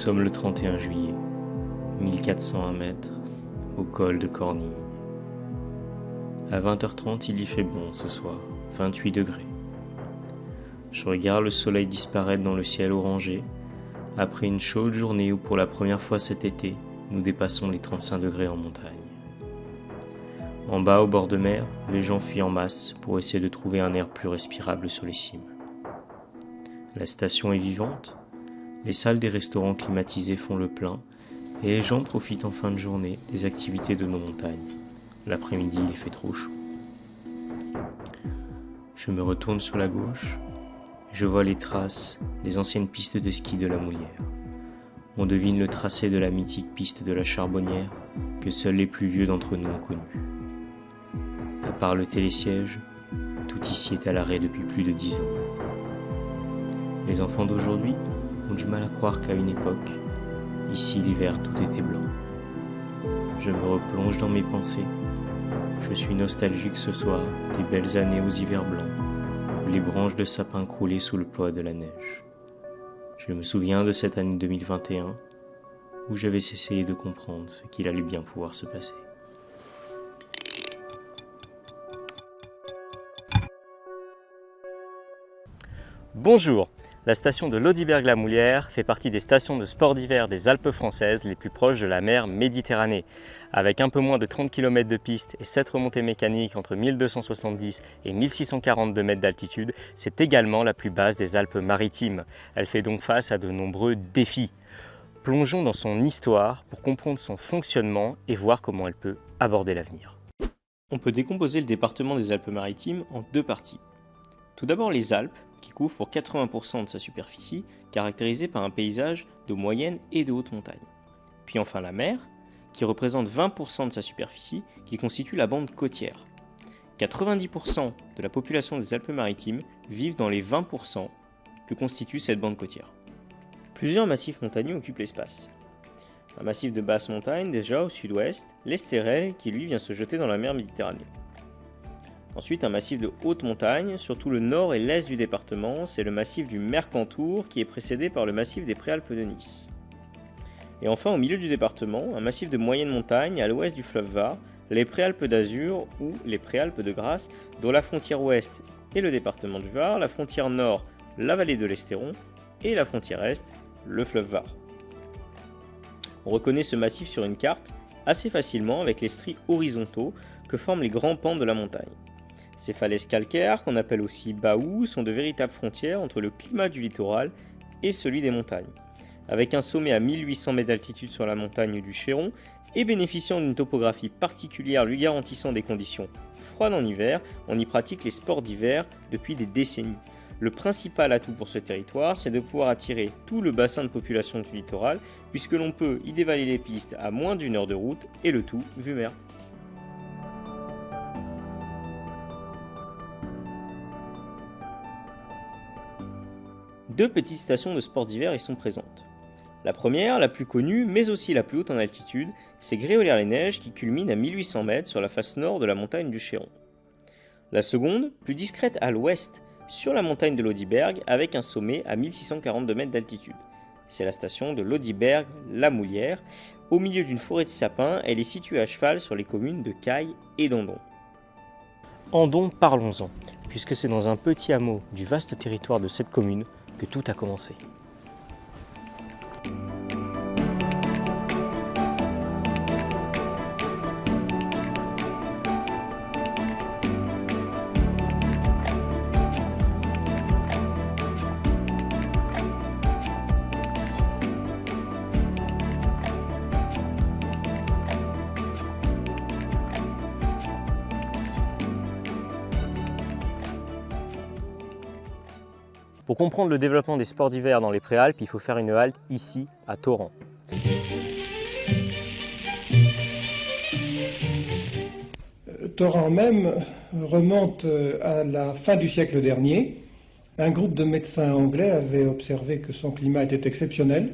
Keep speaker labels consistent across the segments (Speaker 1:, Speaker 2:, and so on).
Speaker 1: sommes le 31 juillet, 1401 mètres, au col de Cornille. À 20h30, il y fait bon ce soir, 28 degrés. Je regarde le soleil disparaître dans le ciel orangé, après une chaude journée où pour la première fois cet été, nous dépassons les 35 degrés en montagne. En bas, au bord de mer, les gens fuient en masse pour essayer de trouver un air plus respirable sur les cimes. La station est vivante, les salles des restaurants climatisés font le plein et les gens profitent en fin de journée des activités de nos montagnes. L'après-midi, il fait trop chaud. Je me retourne sur la gauche et je vois les traces des anciennes pistes de ski de la Moulière. On devine le tracé de la mythique piste de la Charbonnière que seuls les plus vieux d'entre nous ont connue. À part le télésiège, tout ici est à l'arrêt depuis plus de 10 ans. Les enfants d'aujourd'hui ont du mal à croire qu'à une époque, ici l'hiver tout était blanc. Je me replonge dans mes pensées. Je suis nostalgique ce soir des belles années aux hivers blancs, où les branches de sapin croulaient sous le poids de la neige. Je me souviens de cette année 2021, où j'avais essayé de comprendre ce qu'il allait bien pouvoir se passer.
Speaker 2: Bonjour, la station de Lodiberg-la-Moulière fait partie des stations de sport d'hiver des Alpes françaises les plus proches de la mer Méditerranée. Avec un peu moins de 30 km de piste et 7 remontées mécaniques entre 1270 et 1642 mètres d'altitude, c'est également la plus basse des Alpes-Maritimes. Elle fait donc face à de nombreux défis. Plongeons dans son histoire pour comprendre son fonctionnement et voir comment elle peut aborder l'avenir. On peut décomposer le département des Alpes-Maritimes en deux parties. Tout d'abord les Alpes, qui couvrent pour 80% de sa superficie, caractérisée par un paysage de moyenne et de haute montagne. Puis enfin la mer, qui représente 20% de sa superficie, qui constitue la bande côtière. 90% de la population des Alpes-Maritimes vivent dans les 20% que constitue cette bande côtière. Plusieurs massifs montagneux occupent l'espace. Un massif de basse montagne déjà au sud-ouest, l'Estérel, qui lui vient se jeter dans la mer Méditerranée. Ensuite, un massif de haute montagne, surtout le nord et l'est du département, c'est le massif du Mercantour qui est précédé par le massif des Préalpes de Nice. Et enfin, au milieu du département, un massif de moyenne montagne à l'ouest du fleuve Var, les Préalpes d'Azur ou les Préalpes de Grasse, dont la frontière ouest est le département du Var, la frontière nord, la vallée de l'Estéron, et la frontière est, le fleuve Var. On reconnaît ce massif sur une carte assez facilement avec les stries horizontaux que forment les grands pans de la montagne. Ces falaises calcaires, qu'on appelle aussi baous, sont de véritables frontières entre le climat du littoral et celui des montagnes. Avec un sommet à 1800 mètres d'altitude sur la montagne du Chéron et bénéficiant d'une topographie particulière lui garantissant des conditions froides en hiver, on y pratique les sports d'hiver depuis des décennies. Le principal atout pour ce territoire, c'est de pouvoir attirer tout le bassin de population du littoral, puisque l'on peut y dévaler les pistes à moins d'1 heure de route et le tout vue mer. Deux petites stations de sport d'hiver y sont présentes. La première, la plus connue, mais aussi la plus haute en altitude, c'est Gréolières-les-Neiges qui culmine à 1800 mètres sur la face nord de la montagne du Chéron. La seconde, plus discrète à l'ouest, sur la montagne de Lodiberg avec un sommet à 1642 mètres d'altitude. C'est la station de Lodiberg-la-Moulière. Au milieu d'une forêt de sapins, elle est située à cheval sur les communes de Caille et d'Andon. Andon, parlons-en, puisque c'est dans un petit hameau du vaste territoire de cette commune que tout a commencé. Pour comprendre le développement des sports d'hiver dans les Préalpes, il faut faire une halte ici, à Thorens.
Speaker 3: Thorens même remonte à la fin du siècle dernier. Un groupe de médecins anglais avait observé que son climat était exceptionnel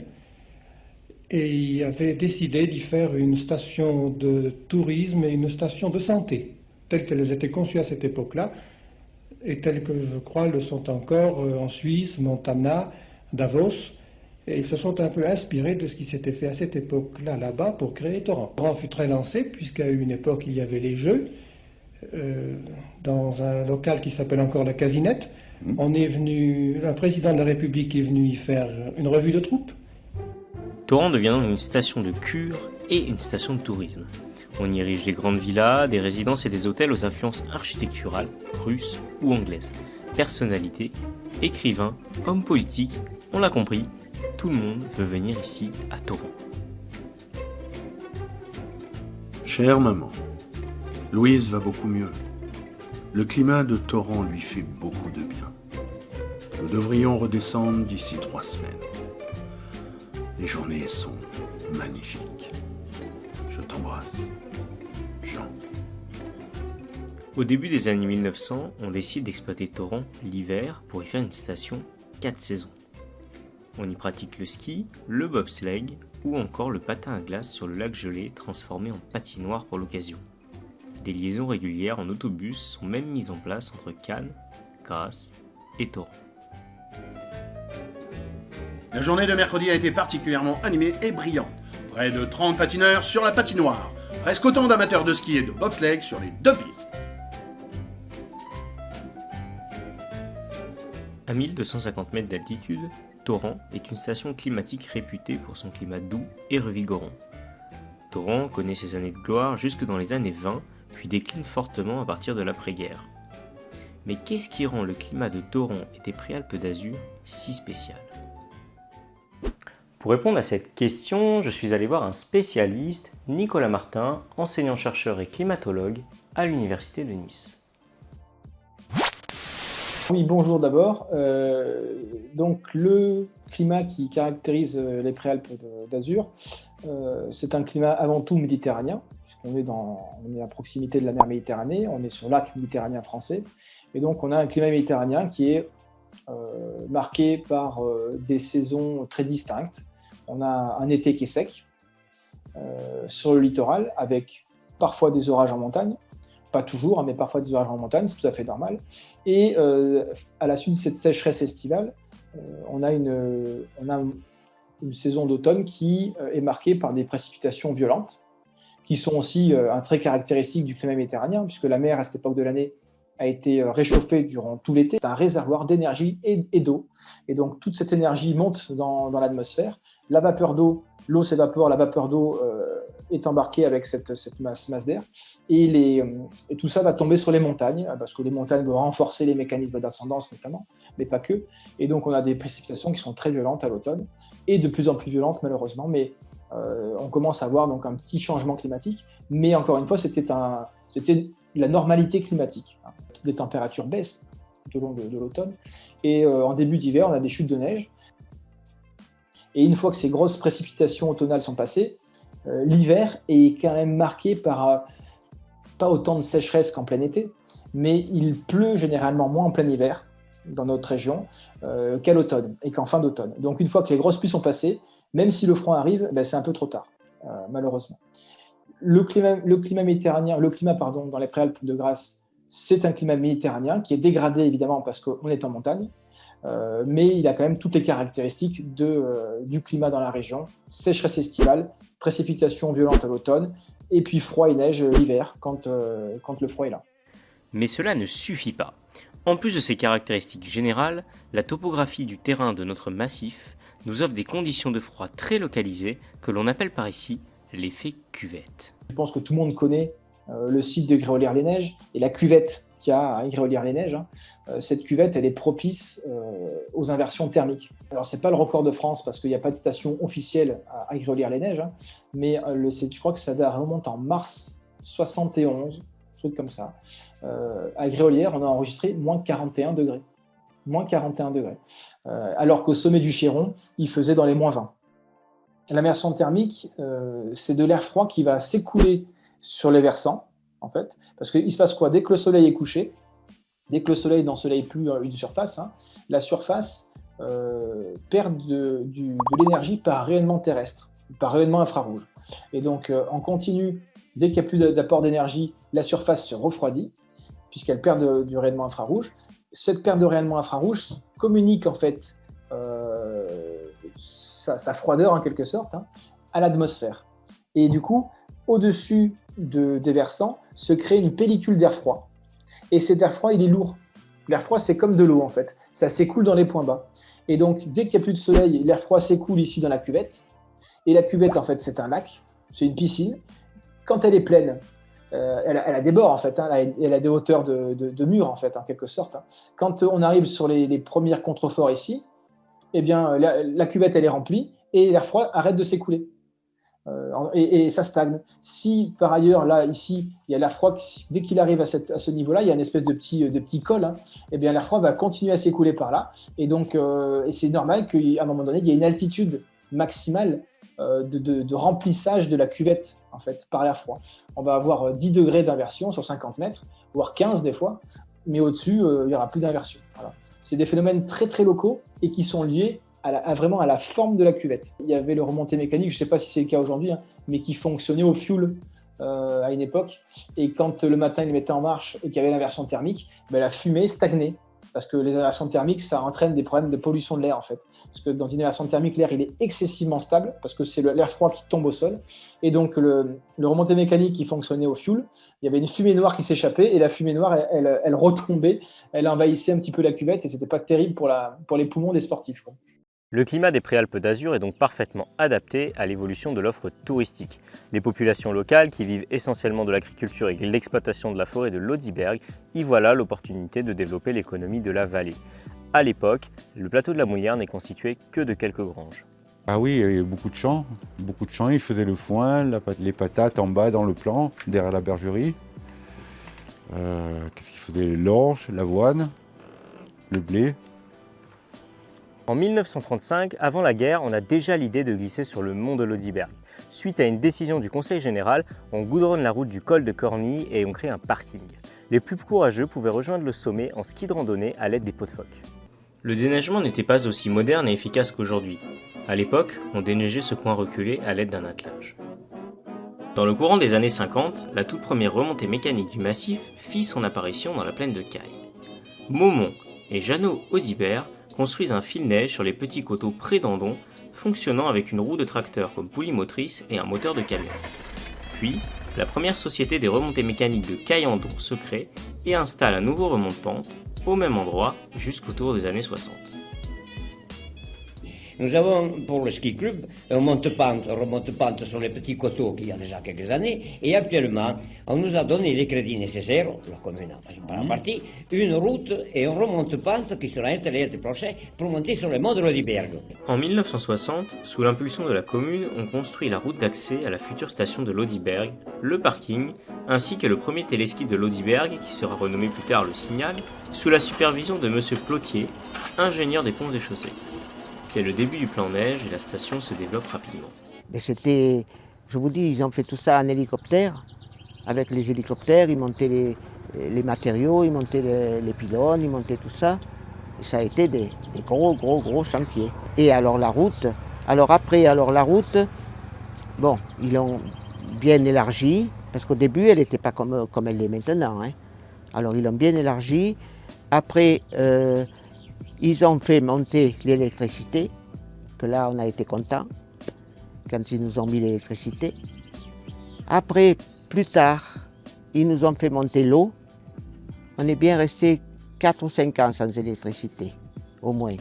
Speaker 3: et il avait décidé d'y faire une station de tourisme et une station de santé, telles qu'elles étaient conçues à cette époque-là, et telles que je crois le sont encore en Suisse, Montana, Davos. Et ils se sont un peu inspirés de ce qui s'était fait à cette époque-là, là-bas, pour créer Torrent. Torrent fut très lancé, puisqu'à une époque, il y avait les jeux, dans un local qui s'appelle encore la Casinette. Un président de la République est venu y faire une revue de troupes.
Speaker 1: Torrent devient donc une station de cure et une station de tourisme. On y érige des grandes villas, des résidences et des hôtels aux influences architecturales, russes ou anglaises. Personnalités, écrivains, hommes politiques, on l'a compris, tout le monde veut venir ici à Torrent.
Speaker 4: Chère maman, Louise va beaucoup mieux. Le climat de Torrent lui fait beaucoup de bien. Nous devrions redescendre d'ici 3 semaines. Les journées sont magnifiques. Je t'embrasse. Jean.
Speaker 1: Au début des années 1900, on décide d'exploiter Torrent l'hiver pour y faire une station 4 saisons. On y pratique le ski, le bobsleigh ou encore le patin à glace sur le lac gelé transformé en patinoire pour l'occasion. Des liaisons régulières en autobus sont même mises en place entre Cannes, Grasse et Torrent.
Speaker 5: La journée de mercredi a été particulièrement animée et brillante. Près de 30 patineurs sur la patinoire. Presque autant d'amateurs de ski et de bobsleigh sur les 2 pistes.
Speaker 1: À 1250 mètres d'altitude, Torrent est une station climatique réputée pour son climat doux et revigorant. Torrent connaît ses années de gloire jusque dans les années 20, puis décline fortement à partir de l'après-guerre. Mais qu'est-ce qui rend le climat de Torrent et des Préalpes d'Azur si spécial ? Pour répondre à cette question, je suis allé voir un spécialiste, Nicolas Martin, enseignant-chercheur et climatologue à l'Université de Nice.
Speaker 6: Oui, bonjour d'abord. Donc le climat qui caractérise les Préalpes d'Azur, c'est un climat avant tout méditerranéen, puisqu'on est à proximité de la mer Méditerranée, on est sur l'arc méditerranéen français, et donc on a un climat méditerranéen qui est marqué par des saisons très distinctes. On a un été qui est sec sur le littoral, avec parfois des orages en montagne. Pas toujours, mais parfois des orages en montagne, c'est tout à fait normal. Et à la suite de cette sécheresse estivale, on a une saison d'automne qui est marquée par des précipitations violentes, qui sont aussi un trait caractéristique du climat méditerranéen, puisque la mer, à cette époque de l'année, a été réchauffée durant tout l'été. C'est un réservoir d'énergie et d'eau. Et donc, toute cette énergie monte dans l'atmosphère. La vapeur d'eau, l'eau s'évapore, la vapeur d'eau est embarquée avec cette masse d'air. Et tout ça va tomber sur les montagnes, parce que les montagnes vont renforcer les mécanismes d'ascendance notamment, mais pas que. Et donc, on a des précipitations qui sont très violentes à l'automne, et de plus en plus violentes malheureusement. Mais on commence à voir donc un petit changement climatique. Mais encore une fois, c'était la normalité climatique. Les températures baissent tout au long de l'automne. Et en début d'hiver, on a des chutes de neige. Et une fois que ces grosses précipitations automnales sont passées, l'hiver est quand même marqué par pas autant de sécheresse qu'en plein été, mais il pleut généralement moins en plein hiver dans notre région qu'à l'automne et qu'en fin d'automne. Donc une fois que les grosses pluies sont passées, même si le froid arrive, c'est un peu trop tard, malheureusement. Le climat méditerranéen, dans les Préalpes de Grasse, c'est un climat méditerranéen qui est dégradé évidemment parce qu'on est en montagne, mais il a quand même toutes les caractéristiques du climat dans la région. Sécheresse estivale, précipitations violentes à l'automne, et puis froid et neige l'hiver quand le froid est là.
Speaker 1: Mais cela ne suffit pas. En plus de ces caractéristiques générales, la topographie du terrain de notre massif nous offre des conditions de froid très localisées que l'on appelle par ici l'effet cuvette.
Speaker 6: Je pense que tout le monde connaît le site de Gréolières-les-Neiges et la cuvette qu'il y a à Gréolières-les-Neiges. Cette cuvette, elle est propice aux inversions thermiques. Alors, ce n'est pas le record de France parce qu'il n'y a pas de station officielle à Gréolières-les-Neiges, mais je crois que ça remonte en mars 71, un truc comme ça. À Gréolières, on a enregistré moins 41 degrés. Moins 41 degrés. Alors qu'au sommet du Chéron, il faisait dans les moins 20. L'immersion thermique, c'est de l'air froid qui va s'écouler sur les versants, en fait, parce qu'il se passe quoi? Dès que le soleil est couché, dès que le soleil n'ensoleille plus une surface, la surface perd de l'énergie par rayonnement terrestre, par rayonnement infrarouge. Et donc, en continu, dès qu'il n'y a plus d'apport d'énergie, la surface se refroidit, puisqu'elle perd du rayonnement infrarouge. Cette perte de rayonnement infrarouge communique en fait sa froideur en quelque sorte, hein, à l'atmosphère. Et du coup, au-dessus des versants se crée une pellicule d'air froid. Et cet air froid, il est lourd. L'air froid, c'est comme de l'eau en fait. Ça s'écoule dans les points bas. Et donc, dès qu'il n'y a plus de soleil, l'air froid s'écoule ici dans la cuvette. Et la cuvette, en fait, c'est un lac, c'est une piscine. Quand elle est pleine, elle a des bords en fait, hein, elle a des hauteurs de murs en fait, en quelque sorte. Hein. Quand on arrive sur les premiers contreforts ici, eh bien, la cuvette elle est remplie et l'air froid arrête de s'écouler. Et ça stagne. Si par ailleurs, là, ici, il y a l'air froid, dès qu'il arrive à ce niveau-là, il y a une espèce de petit col, hein, et bien l'air froid va continuer à s'écouler par là. Et donc, et c'est normal qu'à un moment donné, il y ait une altitude maximale de remplissage de la cuvette en fait, par l'air froid. On va avoir 10 degrés d'inversion sur 50 mètres, voire 15 des fois, mais au-dessus, il n'y aura plus d'inversion. Voilà. C'est des phénomènes très très locaux et qui sont liés vraiment à la forme de la cuvette. Il y avait le remonté mécanique, je ne sais pas si c'est le cas aujourd'hui, hein, mais qui fonctionnait au fioul à une époque. Et quand le matin, il le mettait en marche et qu'il y avait l'inversion thermique, ben, la fumée stagnait. Parce que les inversions thermiques, ça entraîne des problèmes de pollution de l'air en fait. Parce que dans une inversion thermique, l'air il est excessivement stable parce que c'est l'air froid qui tombe au sol. Et donc le remonté mécanique qui fonctionnait au fioul, il y avait une fumée noire qui s'échappait et la fumée noire, elle retombait, elle envahissait un petit peu la cuvette et c'était pas terrible pour les poumons des sportifs, quoi.
Speaker 2: Le climat des Préalpes d'Azur est donc parfaitement adapté à l'évolution de l'offre touristique. Les populations locales, qui vivent essentiellement de l'agriculture et de l'exploitation de la forêt de l'Audiberg, y voilà l'opportunité de développer l'économie de la vallée. À l'époque, le plateau de la Moulière n'est constitué que de quelques granges.
Speaker 7: Ah oui, il y avait beaucoup de champs, ils faisaient le foin, les patates en bas dans le plan, derrière la bergerie. Qu'est-ce qu'ils faisaient? L'orge, l'avoine, le blé.
Speaker 2: En 1935, avant la guerre, on a déjà l'idée de glisser sur le mont de l'Audiberg. Suite à une décision du Conseil général, on goudronne la route du col de Cornille et on crée un parking. Les plus courageux pouvaient rejoindre le sommet en ski de randonnée à l'aide des pots de phoque.
Speaker 1: Le déneigement n'était pas aussi moderne et efficace qu'aujourd'hui. À l'époque, on déneigeait ce coin reculé à l'aide d'un attelage. Dans le courant des années 50, la toute première remontée mécanique du massif fit son apparition dans la plaine de Caille. Maumont et Jeannot Audibert construisent un fil-neige sur les petits coteaux pré-d'Andon, fonctionnant avec une roue de tracteur comme poulie motrice et un moteur de camion. Puis, la première société des remontées mécaniques de Caille-Andon se crée et installe un nouveau remont-de-pente au même endroit jusqu'autour des années 60.
Speaker 8: Nous avons pour le ski club un remonte-pente sur les petits coteaux qu'il y a déjà quelques années et actuellement on nous a donné les crédits nécessaires, la commune en partie, une route et un remonte-pente qui sera installé l'été prochain pour monter sur le mont de l'Audiberg.
Speaker 1: En 1960, sous l'impulsion de la commune, on construit la route d'accès à la future station de l'Audiberg, le parking, ainsi que le premier téléski de l'Audiberg qui sera renommé plus tard le Signal, sous la supervision de M. Plotier, ingénieur des ponts et chaussées. C'est le début du plan neige et la station se développe rapidement.
Speaker 9: Mais c'était, je vous dis, ils ont fait tout ça en hélicoptère. Avec les hélicoptères, ils montaient les matériaux, ils montaient les pylônes, ils montaient tout ça. Et ça a été des gros chantiers. Et alors la route, bon, ils l'ont bien élargie, parce qu'au début, elle n'était pas comme elle est maintenant. Hein. Alors ils l'ont bien élargie. Après, ils ont fait monter l'électricité, que là on a été contents quand ils nous ont mis l'électricité. Après, plus tard, ils nous ont fait monter l'eau. On est bien resté 4 ou 5 ans sans électricité, au moins.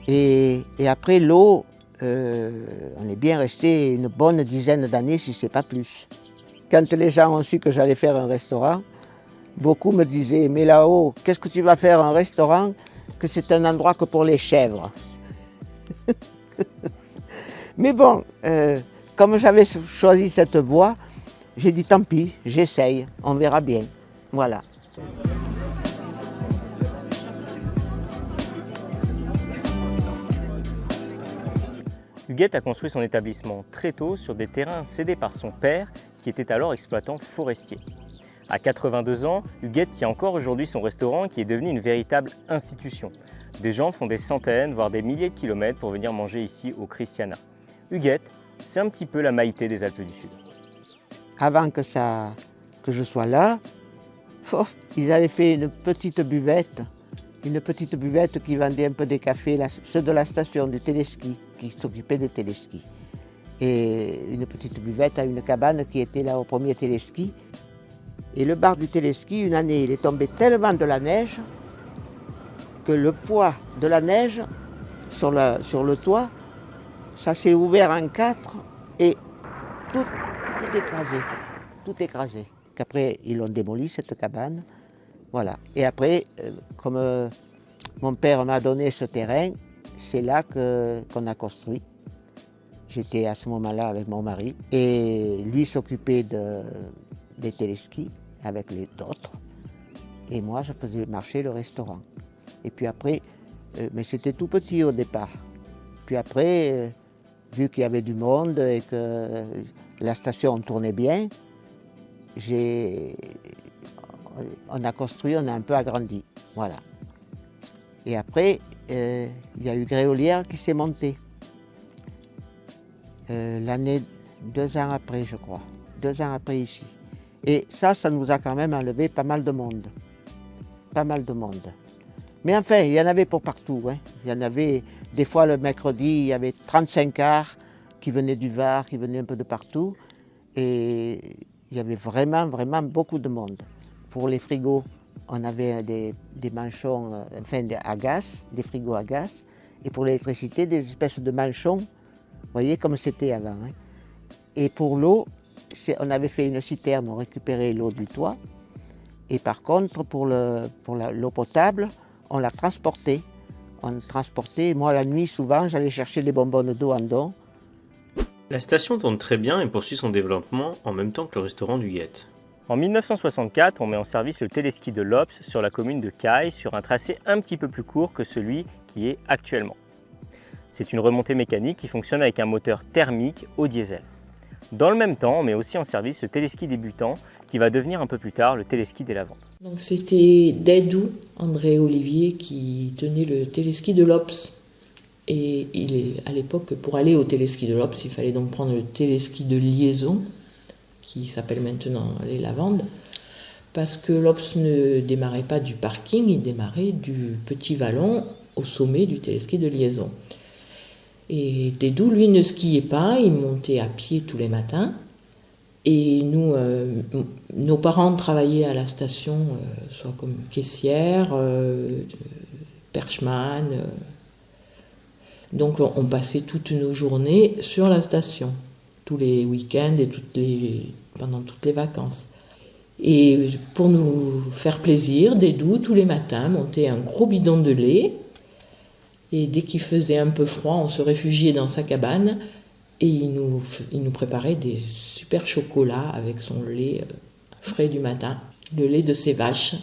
Speaker 9: Et après l'eau, on est bien resté une bonne dizaine d'années, si ce n'est pas plus. Quand les gens ont su que j'allais faire un restaurant, beaucoup me disaient, mais là-haut, qu'est-ce que tu vas faire un restaurant, que c'est un endroit que pour les chèvres. Mais bon, comme j'avais choisi cette voie, j'ai dit tant pis, j'essaye, on verra bien. Voilà.
Speaker 2: Huguette a construit son établissement très tôt sur des terrains cédés par son père, qui était alors exploitant forestier. À 82 ans, Huguette tient encore aujourd'hui son restaurant qui est devenu une véritable institution. Des gens font des centaines, voire des milliers de kilomètres pour venir manger ici au Christiana. Huguette, c'est un petit peu la Maïté des Alpes du Sud.
Speaker 9: Avant que je sois là, ils avaient fait une petite buvette une petite buvette qui vendait un peu des cafés, ceux de la station du téléski, qui s'occupaient des téléskis. Et une petite buvette à une cabane qui était là au premier téléski. Et le bar du téléski, une année, il est tombé tellement de la neige que le poids de la neige sur le toit, ça s'est ouvert en 4 et tout écrasé, tout écrasé. Qu'après, ils ont démoli cette cabane. Voilà. Et après, comme mon père m'a donné ce terrain, c'est là qu'on a construit. J'étais à ce moment-là avec mon mari et lui s'occupait des téléskis avec les d'autres. Et moi, je faisais marcher le restaurant. Et puis après, mais c'était tout petit au départ. Puis après, vu qu'il y avait du monde et que la station tournait bien, on a construit, on a un peu agrandi. Voilà. Et après, il y a eu Gréolière qui s'est montée. L'année, 2 ans après, je crois. 2 ans après ici. Et ça nous a quand même enlevé pas mal de monde. Pas mal de monde. Mais enfin, il y en avait pour partout. Hein. Il y en avait, des fois le mercredi, il y avait 35 cars qui venaient du Var, qui venaient un peu de partout. Et il y avait vraiment, vraiment beaucoup de monde. Pour les frigos, on avait des manchons, à gaz, des frigos à gaz. Et pour l'électricité, des espèces de manchons. Vous voyez comme c'était avant. Hein. Et pour l'eau, on avait fait une citerne, on récupérait l'eau du toit. Et par contre, pour l'eau potable, on la transportait. On transportait. Moi, la nuit, souvent, j'allais chercher les bonbonnes d'eau en don.
Speaker 1: La station tourne très bien et poursuit son développement en même temps que le restaurant du Guette.
Speaker 2: En 1964, on met en service le téléski de l'Ops sur la commune de Caille sur un tracé un petit peu plus court que celui qui est actuellement. C'est une remontée mécanique qui fonctionne avec un moteur thermique au diesel. Dans le même temps, on met aussi en service le téléski débutant qui va devenir un peu plus tard le téléski des Lavandes.
Speaker 10: Donc c'était Daidou, André Olivier, qui tenait le téléski de l'Ops. Et à l'époque, pour aller au téléski de l'Ops, il fallait donc prendre le téléski de liaison, qui s'appelle maintenant les Lavandes, parce que l'Ops ne démarrait pas du parking, il démarrait du petit vallon au sommet du téléski de liaison. Et Daidou, lui, ne skiait pas, il montait à pied tous les matins. Et nous, nos parents travaillaient à la station, soit comme caissière, perchman. Donc on passait toutes nos journées sur la station, tous les week-ends et pendant toutes les vacances. Et pour nous faire plaisir, Daidou, tous les matins, montait un gros bidon de lait. Et dès qu'il faisait un peu froid, on se réfugiait dans sa cabane et il nous préparait des super chocolats avec son lait frais du matin, le lait de ses vaches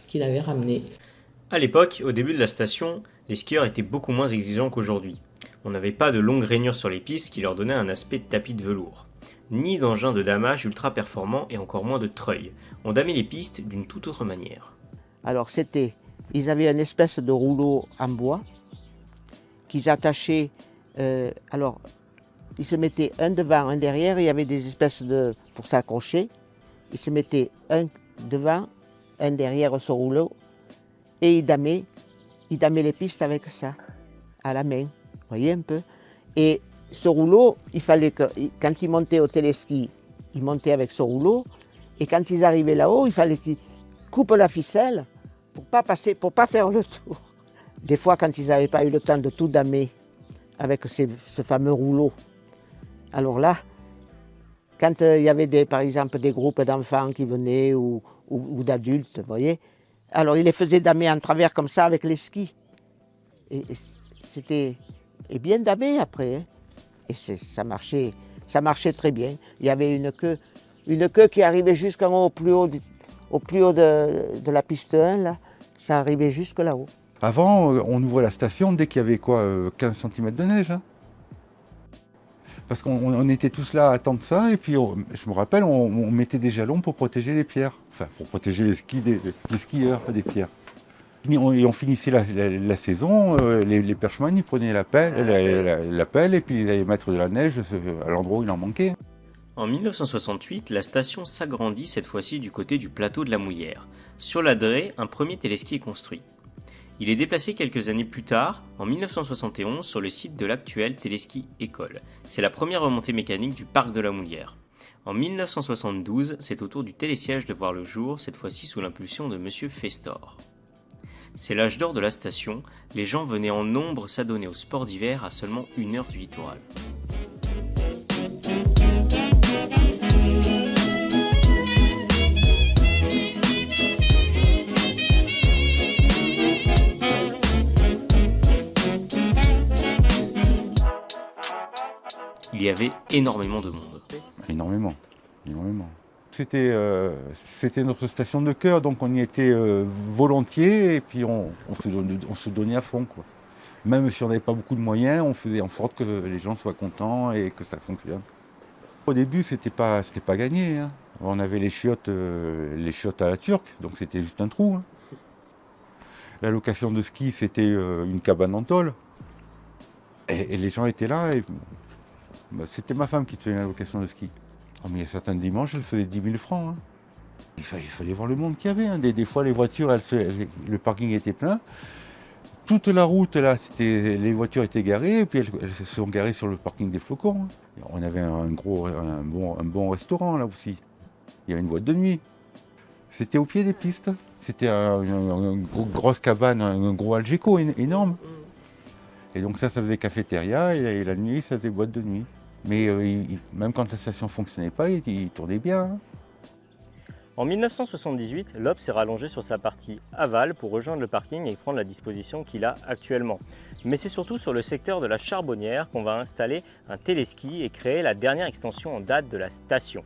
Speaker 10: qu'il avait ramené.
Speaker 1: À l'époque, au début de la station, les skieurs étaient beaucoup moins exigeants qu'aujourd'hui. On n'avait pas de longues rainures sur les pistes qui leur donnaient un aspect de tapis de velours, ni d'engins de damage ultra performants et encore moins de treuil. On damait les pistes d'une toute autre manière.
Speaker 9: Alors ils avaient une espèce de rouleau en bois qu'ils attachaient, ils se mettaient un devant, un derrière, il y avait des espèces pour s'accrocher, ils se mettaient un devant, un derrière ce rouleau, et ils damaient les pistes avec ça, à la main, vous voyez un peu. Et ce rouleau, il fallait que, quand ils montaient au téléski, ils montaient avec ce rouleau, et quand ils arrivaient là-haut, il fallait qu'ils coupent la ficelle pour pas faire le tour. Des fois, quand ils n'avaient pas eu le temps de tout damer avec ce fameux rouleau, alors là, quand il y avait par exemple des groupes d'enfants qui venaient ou d'adultes, vous voyez, alors ils les faisaient damer en travers comme ça avec les skis. Et c'était bien damé après. Hein. Et ça marchait très bien. Il y avait une queue qui arrivait jusqu'en haut, au plus haut de la piste 1, là, ça arrivait jusque là-haut.
Speaker 7: Avant, on ouvrait la station dès qu'il y avait 15 cm de neige. Hein. Parce qu'on était tous là à attendre ça, et puis je me rappelle, on mettait des jalons pour protéger les pierres. Enfin, pour protéger les skieurs des pierres. Et on finissait la saison, les perchemans, ils prenaient la pelle et puis ils allaient mettre de la neige à l'endroit où il en manquait.
Speaker 1: En 1968, la station s'agrandit cette fois-ci du côté du plateau de la Mouillère. Sur la Drée, un premier téléski est construit. Il est déplacé quelques années plus tard, en 1971, sur le site de l'actuelle Téléski École. C'est la première remontée mécanique du parc de la Moulière. En 1972, c'est au tour du télésiège de voir le jour, cette fois-ci sous l'impulsion de M. Festor. C'est l'âge d'or de la station, les gens venaient en nombre s'adonner au sport d'hiver à seulement 1 heure du littoral. Il y avait énormément de monde.
Speaker 7: Énormément. C'était notre station de cœur, donc on y était volontiers et puis on se donnait à fond, quoi. Même si on n'avait pas beaucoup de moyens, on faisait en sorte que les gens soient contents et que ça fonctionne. Au début, c'était pas gagné, hein. On avait les chiottes à la turque, donc c'était juste un trou, hein. La location de ski, c'était une cabane en tôle. Et les gens étaient là. Et, c'était ma femme qui tenait la location de ski. Oh, mais il y a certains dimanches, elle faisait 10 000 francs. Hein. Il fallait voir le monde qu'il y avait. Hein. Des fois, les voitures, le parking était plein. Toute la route, là, les voitures étaient garées, et puis elles se sont garées sur le parking des Flocons. Hein. On avait un bon restaurant, là aussi. Il y avait une boîte de nuit. C'était au pied des pistes. C'était une grosse cabane, un gros Algeco énorme. Et donc ça faisait cafétéria, et la nuit, ça faisait boîte de nuit. Mais même quand la station ne fonctionnait pas, il tournait bien. Hein.
Speaker 2: En 1978, l'Obs s'est rallongé sur sa partie aval pour rejoindre le parking et prendre la disposition qu'il a actuellement. Mais c'est surtout sur le secteur de la Charbonnière qu'on va installer un téléski et créer la dernière extension en date de la station.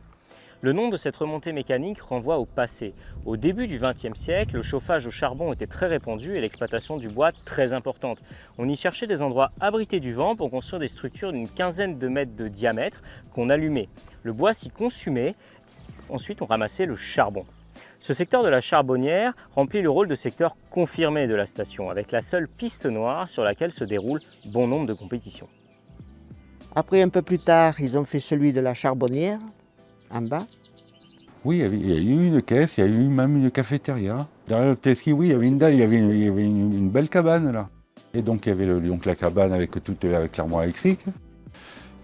Speaker 2: Le nom de cette remontée mécanique renvoie au passé. Au début du XXe siècle, le chauffage au charbon était très répandu et l'exploitation du bois très importante. On y cherchait des endroits abrités du vent pour construire des structures d'une quinzaine de mètres de diamètre qu'on allumait. Le bois s'y consumait, ensuite on ramassait le charbon. Ce secteur de la Charbonnière remplit le rôle de secteur confirmé de la station, avec la seule piste noire sur laquelle se déroule bon nombre de compétitions.
Speaker 9: Après, un peu plus tard, ils ont fait celui de la Charbonnière, en bas.
Speaker 7: Oui, il y a eu une caisse, il y a eu même une cafétéria. Derrière le téléski, oui, il y avait une belle cabane là. Et donc il y avait la cabane avec l'armoire électrique.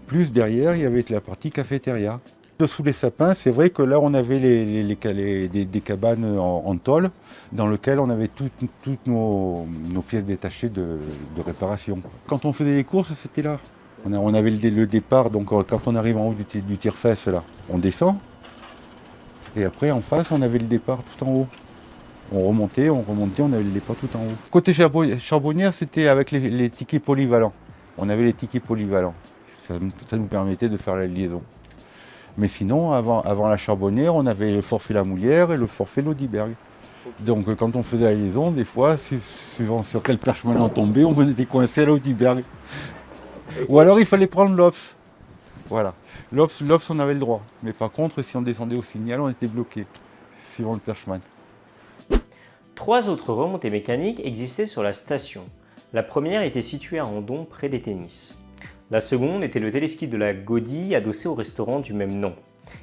Speaker 7: Plus derrière, il y avait la partie cafétéria. Dessous les sapins, c'est vrai que là on avait des cabanes en tôle dans lesquelles on avait toutes nos pièces détachées de réparation. Quand on faisait les courses, c'était là. On avait le départ, donc quand on arrive en haut du tire-fesse, là, on descend. Et après, en face, on avait le départ tout en haut. On remontait, on avait le départ tout en haut. Côté Charbonnière, c'était avec les tickets polyvalents. On avait les tickets polyvalents. Ça nous permettait de faire la liaison. Mais sinon, avant la Charbonnière, on avait le forfait La Moulière et le forfait Lodiberg. Donc quand on faisait la liaison, des fois, suivant sur quel perchement on tombait, on était coincé à Lodiberg. Ou alors il fallait prendre l'Obs. Voilà. L'Obs, on avait le droit. Mais par contre, si on descendait au Signal, on était bloqué, suivant le perchement.
Speaker 1: 3 autres remontées mécaniques existaient sur la station. La première était située à Andon, près des Tennis. La seconde était le téléski de la Gaudie, adossé au restaurant du même nom.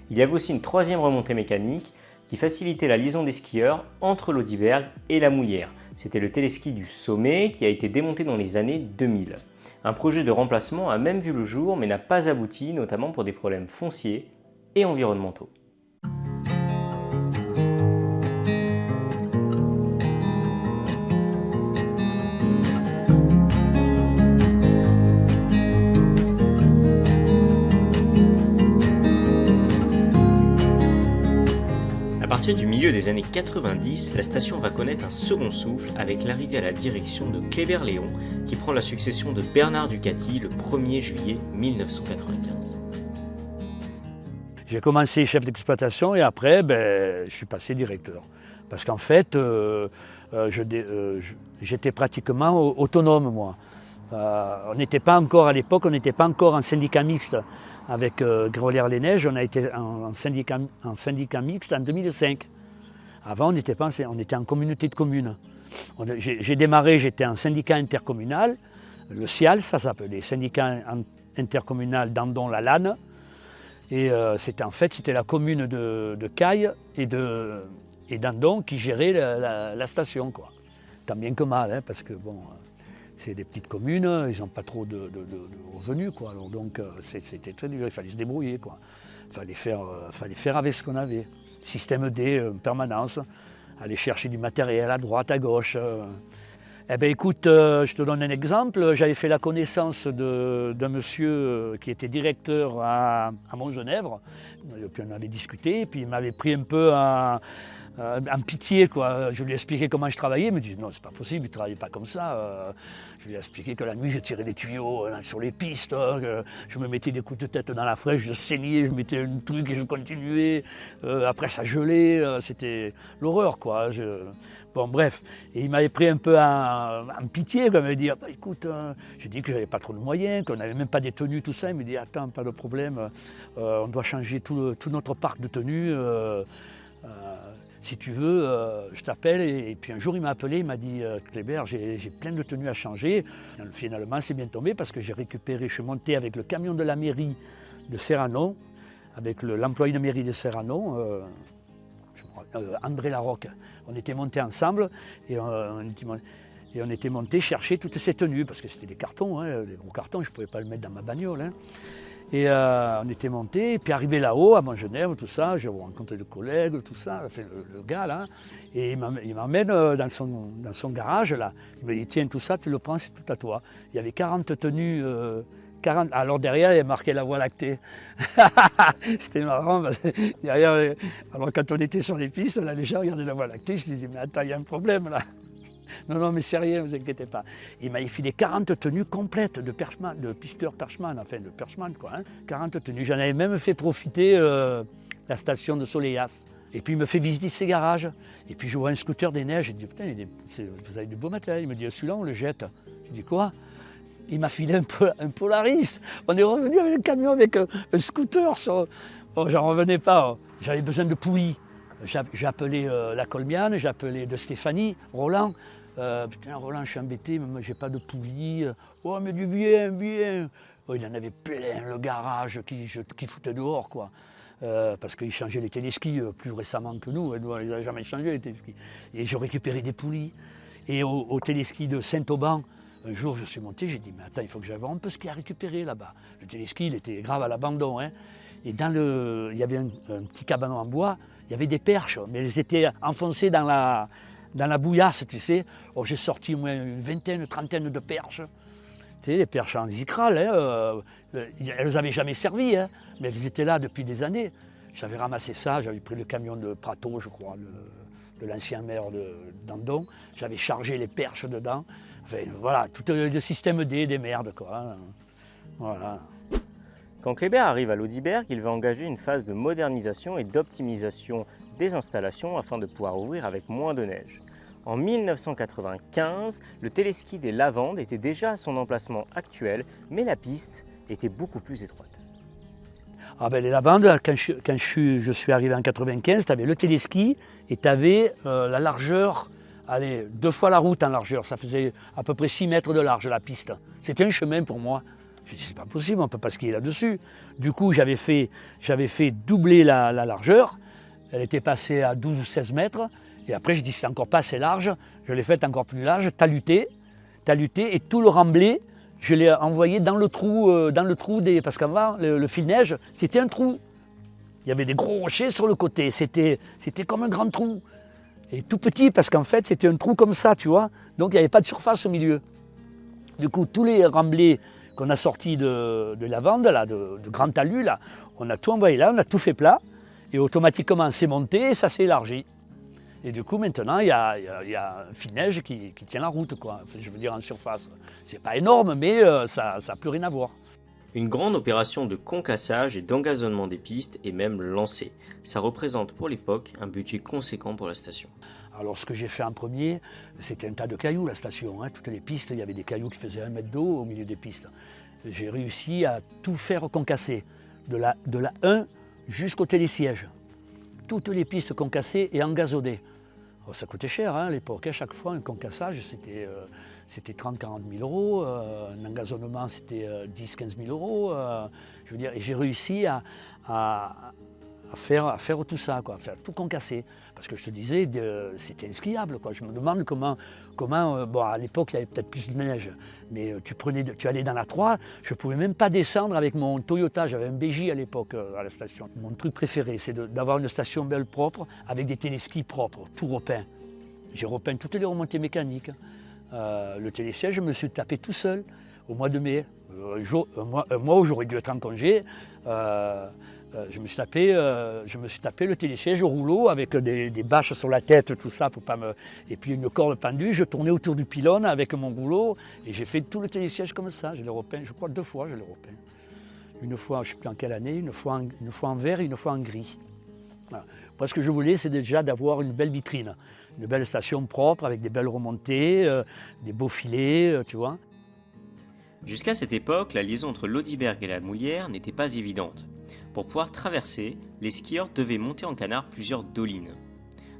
Speaker 1: Il y avait aussi une 3e remontée mécanique qui facilitait la liaison des skieurs entre Lodiberg et la Moulière. C'était le téléski du Sommet qui a été démonté dans les années 2000. Un projet de remplacement a même vu le jour mais n'a pas abouti, notamment pour des problèmes fonciers et environnementaux. À partir du milieu des années 90, la station va connaître un second souffle avec l'arrivée à la direction de Kléber-Léon qui prend la succession de Bernard Ducati le 1er juillet 1995.
Speaker 11: J'ai commencé chef d'exploitation et après je suis passé directeur. Parce qu'en fait, j'étais pratiquement autonome moi. On n'était pas encore à l'époque, on n'était pas encore en syndicat mixte. Avec Grolière-les-Neiges, on a été en syndicat mixte en 2005. Avant, on était en communauté de communes. J'ai démarré, j'étais en syndicat intercommunal, le SIAL, ça s'appelait, syndicat intercommunal d'Andon-la-Lanne. Et c'était la commune de Caille et d'Andon qui gérait la station, quoi. tant bien que mal, hein, parce que bon, c'est des petites communes, ils n'ont pas trop de revenus, quoi. Alors, donc c'était très dur, il fallait se débrouiller, quoi. Fallait faire avec ce qu'on avait. Système D, permanence, aller chercher du matériel à droite, à gauche. Eh bien écoute, je te donne un exemple. J'avais fait la connaissance d'un monsieur qui était directeur à Montgenèvre. Puis on avait discuté, puis il m'avait pris un peu en pitié, quoi. Je lui ai expliqué comment je travaillais, il me dit non, c'est pas possible, il ne travaillait pas comme ça. Je lui ai expliqué que la nuit, je tirais des tuyaux sur les pistes, que je me mettais des coups de tête dans la fraîche, je saignais, je mettais un truc et je continuais. Après, ça gelait, c'était l'horreur, quoi. Bon, bref, et il m'avait pris un peu en pitié, quoi. Il m'avait dit, ah, bah, écoute, j'ai dit que j'avais pas trop de moyens, qu'on n'avait même pas des tenues, tout ça. Il me dit, attends, pas de problème, on doit changer tout notre parc de tenues. Si tu veux, je t'appelle. Et puis un jour, il m'a appelé, il m'a dit, Kléber, j'ai plein de tenues à changer. Finalement, c'est bien tombé parce que j'ai récupéré, je suis monté avec le camion de la mairie de Serrano, avec l'employé de mairie de Serrano, André Larocque. On était montés ensemble et on était montés chercher toutes ces tenues, parce que c'était des cartons, hein, des gros cartons, je ne pouvais pas le mettre dans ma bagnole. Hein. Et on était montés, et puis arrivé là-haut, à Montgenèvre, tout ça, j'ai rencontré des collègues, tout ça, enfin, le gars là, et il m'emmène dans son garage là. Il me dit, tiens, tout ça, tu le prends, c'est tout à toi. Il y avait 40 tenues, 40. Alors derrière, il y a marqué la Voie lactée. C'était marrant, parce que derrière, alors quand on était sur les pistes, là, les gens regardaient la Voie lactée, je disais, mais attends, il y a un problème là. Non, non, mais c'est rien, ne vous inquiétez pas. Il m'a filé 40 tenues complètes de pisteur perchman, enfin de perchman quoi. Hein. 40 tenues. J'en avais même fait profiter la station de Soleias. Et puis il me fait visiter ses garages. Et puis je vois un scooter des neiges. Je dis, putain, vous avez du beau matériel. Il me dit, celui-là, on le jette. Je dis, quoi? Il m'a filé un Polaris. On est revenu avec un camion, avec un scooter. Oh, j'en revenais pas. J'avais besoin de poulies. J'ai appelé la Colmiane, j'ai appelé de Stéphanie, Roland. Putain, Roland, je suis embêté, mais j'ai pas de poulie. Oh, mais du viens. Oh, il en avait plein, le garage qui foutait dehors, quoi. Parce qu'il changeait les téléskis plus récemment que nous. Il n'a jamais changé les téléskis. Et j'ai récupéré des poulies. Et au téléski de Saint-Auban, un jour, je suis monté, j'ai dit, mais attends, il faut que j'aille voir un peu ce qu'il y a récupéré là-bas. Le téléski, il était grave à l'abandon. Hein. Et il y avait un petit cabanon en bois, il y avait des perches, mais elles étaient enfoncées dans la bouillasse, tu sais. Oh, j'ai sorti au moins une vingtaine, une trentaine de perches. Tu sais, les perches en zikral, hein, elles n'avaient jamais servi, hein, mais elles étaient là depuis des années. J'avais ramassé ça, j'avais pris le camion de Prato, je crois, de l'ancien maire d'Andon. J'avais chargé les perches dedans. Enfin, voilà, tout le système D, des merdes, quoi. Hein. Voilà.
Speaker 2: Quand Kléber arrive à l'Audiberg, il va engager une phase de modernisation et d'optimisation des installations afin de pouvoir ouvrir avec moins de neige. En 1995, le téléski des Lavandes était déjà à son emplacement actuel, mais la piste était beaucoup plus étroite.
Speaker 11: Ah ben, les Lavandes, quand je suis arrivé en 95, tu avais le téléski et tu avais la largeur, allez, 2 fois la route en largeur, ça faisait à peu près 6 mètres de large la piste. C'était un chemin pour moi. Je dis, c'est pas possible, on ne peut pas skier là-dessus. Du coup, j'avais fait doubler la largeur. Elle était passée à 12 ou 16 mètres. Et après, je dis, c'est encore pas assez large. Je l'ai faite encore plus large, taluté. Et tout le remblai, je l'ai envoyé dans le trou des... Parce qu'avant, le fil-neige, c'était un trou. Il y avait des gros rochers sur le côté. C'était comme un grand trou. Et tout petit, parce qu'en fait, c'était un trou comme ça, tu vois. Donc, il n'y avait pas de surface au milieu. Du coup, tous les remblais qu'on a sortis de Lavande, là, de grands talus, là, on a tout envoyé là, on a tout fait plat. Et automatiquement, c'est monté et ça s'est élargi. Et du coup, maintenant, il y a un fil-neige qui tient la route, quoi. Enfin, je veux dire, en surface. C'est pas énorme, mais ça n'a plus rien à voir.
Speaker 1: Une grande opération de concassage et d'engazonnement des pistes est même lancée. Ça représente pour l'époque un budget conséquent pour la station.
Speaker 11: Alors ce que j'ai fait en premier, c'était un tas de cailloux, la station. Hein. Toutes les pistes, il y avait des cailloux qui faisaient 1 mètre d'eau au milieu des pistes. J'ai réussi à tout faire concasser, de la 1 jusqu'au télésiège. Toutes les pistes concassées et engazonnées. Alors, ça coûtait cher hein, à l'époque, à chaque fois un concassage c'était 30-40 000 euros, un engazonnement c'était 10-15 000 euros. Je veux dire, et j'ai réussi à faire tout ça, quoi, à faire tout concasser. Parce que je te disais, c'était inskiable, quoi. Je me demande comment bon, à l'époque, il y avait peut-être plus de neige, mais tu allais dans la 3, je ne pouvais même pas descendre avec mon Toyota, j'avais un BJ à l'époque à la station. Mon truc préféré, c'est d'avoir une station belle propre, avec des téléskis propres, tout repeint. J'ai repeint toutes les remontées mécaniques. Le télésiège, je me suis tapé tout seul au mois de mai. Un mois où j'aurais dû être en congé. Je me suis tapé le télésiège au rouleau avec des bâches sur la tête, tout ça, pour pas me... Et puis une corde pendue, je tournais autour du pylône avec mon rouleau et j'ai fait tout le télésiège comme ça. Je l'ai repeint, je crois 2 fois je l'ai repeint. Une fois, je ne sais plus en quelle année, une fois en vert et une fois en gris. Voilà. Moi, ce que je voulais, c'est déjà d'avoir une belle vitrine, une belle station propre avec des belles remontées, des beaux filets, tu vois.
Speaker 1: Jusqu'à cette époque, la liaison entre l'Audiberg et la Moulière n'était pas évidente. Pour pouvoir traverser, les skieurs devaient monter en canard plusieurs dolines.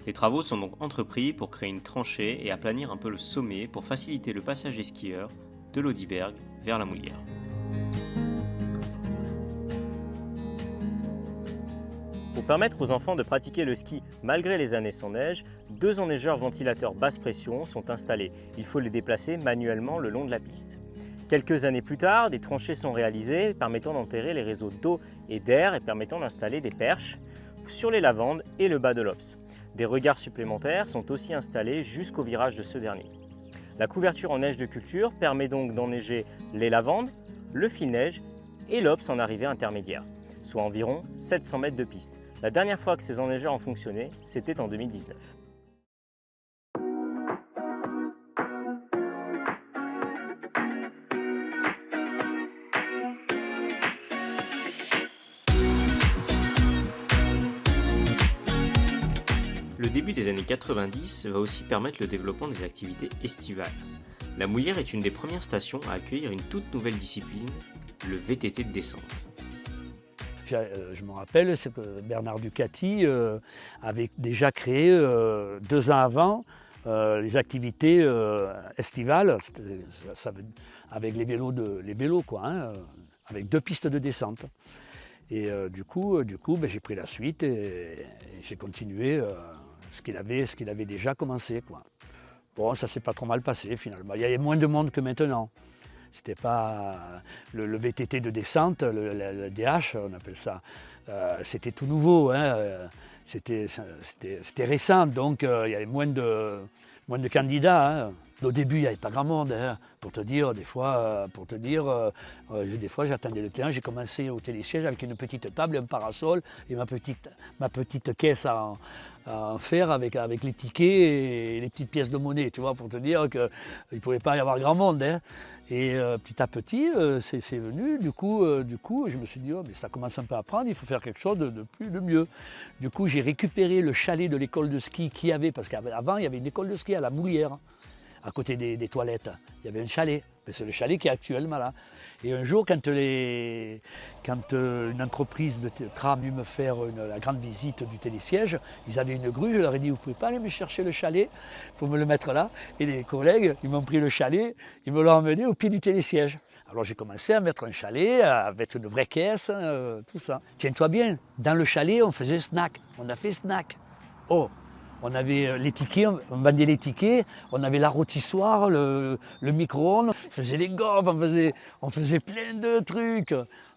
Speaker 1: Les travaux sont donc entrepris pour créer une tranchée et aplanir un peu le sommet pour faciliter le passage des skieurs de l'Audiberg vers la Moulière.
Speaker 2: Pour permettre aux enfants de pratiquer le ski malgré les années sans neige, 2 enneigeurs ventilateurs basse pression sont installés. Il faut les déplacer manuellement le long de la piste. Quelques années plus tard, des tranchées sont réalisées permettant d'enterrer les réseaux d'eau et d'air et permettant d'installer des perches sur les lavandes et le bas de l'Ops. Des regards supplémentaires sont aussi installés jusqu'au virage de ce dernier. La couverture en neige de culture permet donc d'enneiger les lavandes, le fil-neige et l'Ops en arrivée intermédiaire, soit environ 700 mètres de piste. La dernière fois que ces enneigeurs ont fonctionné, c'était en 2019.
Speaker 1: Le début des années 90 va aussi permettre le développement des activités estivales. La Moulière est une des premières stations à accueillir une toute nouvelle discipline, le VTT de descente.
Speaker 11: Je me rappelle, c'est que Bernard Ducati avait déjà créé 2 ans avant les activités estivales, avec les vélos quoi, hein, avec 2 pistes de descente. Et du coup j'ai pris la suite et j'ai continué ce qu'il avait déjà commencé, quoi. Bon, ça s'est pas trop mal passé finalement. Il y avait moins de monde que maintenant. C'était pas le VTT de descente, le DH, on appelle ça. C'était tout nouveau, hein. C'était récent, donc il y avait moins de candidats. Hein. Au début, il n'y avait pas grand monde, hein. Pour te dire, des fois j'attendais le train, j'ai commencé au télésiège avec une petite table, un parasol et ma petite caisse en fer avec les tickets et les petites pièces de monnaie, tu vois, pour te dire qu'il ne pouvait pas y avoir grand monde. Hein. Et petit à petit, c'est venu, du coup, je me suis dit, oh, mais ça commence un peu à prendre, il faut faire quelque chose de mieux. Du coup, j'ai récupéré le chalet de l'école de ski qu'il y avait, parce qu'avant, il y avait une école de ski à la Moulière, à côté des toilettes. Il y avait un chalet, c'est le chalet qui est actuellement là. Et un jour, quand une entreprise de tram est venue me faire la grande visite du télésiège, ils avaient une grue, je leur ai dit, vous ne pouvez pas aller me chercher le chalet pour me le mettre là. Et les collègues, ils m'ont pris le chalet, ils me l'ont emmené au pied du télésiège. Alors j'ai commencé à mettre un chalet, à mettre une vraie caisse, tout ça. Tiens-toi bien, dans le chalet, on faisait snack, on a fait snack. Oh, on avait les tickets, on vendait les tickets, on avait la rôtissoire, le micro-ondes, on faisait les gobes, on faisait plein de trucs.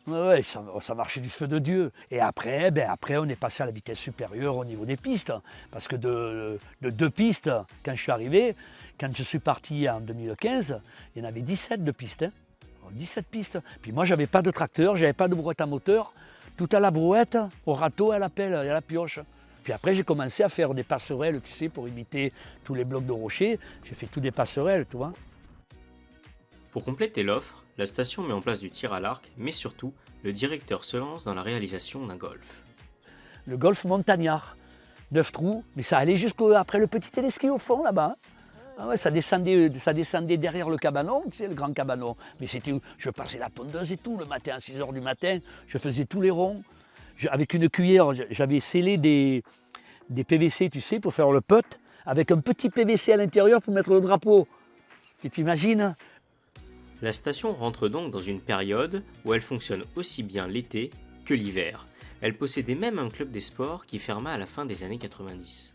Speaker 11: Ouais, ça marchait du feu de Dieu. Et après, on est passé à la vitesse supérieure au niveau des pistes. Parce que de 2 pistes, quand je suis arrivé, quand je suis parti en 2015, il y en avait 17 de pistes. Hein. 17 pistes. Puis moi, j'avais pas de tracteur, j'avais pas de brouette à moteur. Tout à la brouette, au râteau, à la pelle et à la pioche. Puis après, j'ai commencé à faire des passerelles, tu sais, pour imiter tous les blocs de rochers. J'ai fait tout des passerelles, tu vois.
Speaker 1: Pour compléter l'offre, la station met en place du tir à l'arc, mais surtout, le directeur se lance dans la réalisation d'un golf.
Speaker 11: Le golf montagnard, 9 trous, mais ça allait jusqu'après le petit téléski au fond, là-bas. Ah ouais, ça descendait derrière le cabanon, tu sais, le grand cabanon. Mais je passais la tondeuse et tout, le matin, à 6 h du matin, je faisais tous les ronds. Avec une cuillère, j'avais scellé des PVC, tu sais, pour faire le putt, avec un petit PVC à l'intérieur pour mettre le drapeau. Tu t'imagines?
Speaker 1: La station rentre donc dans une période où elle fonctionne aussi bien l'été que l'hiver. Elle possédait même un club des sports qui ferma à la fin des années 90.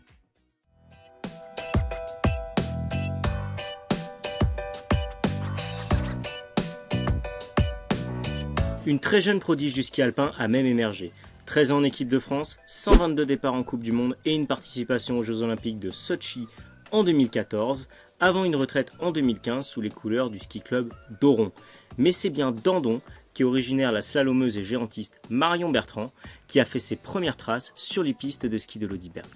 Speaker 1: Une très jeune prodige du ski alpin a même émergé. 13 ans en équipe de France, 122 départs en Coupe du Monde et une participation aux Jeux Olympiques de Sochi en 2014, avant une retraite en 2015 sous les couleurs du ski club d'Oron. Mais c'est bien d'Andon qui est originaire la slalomeuse et géantiste Marion Bertrand qui a fait ses premières traces sur les pistes de ski de l'Audiberg.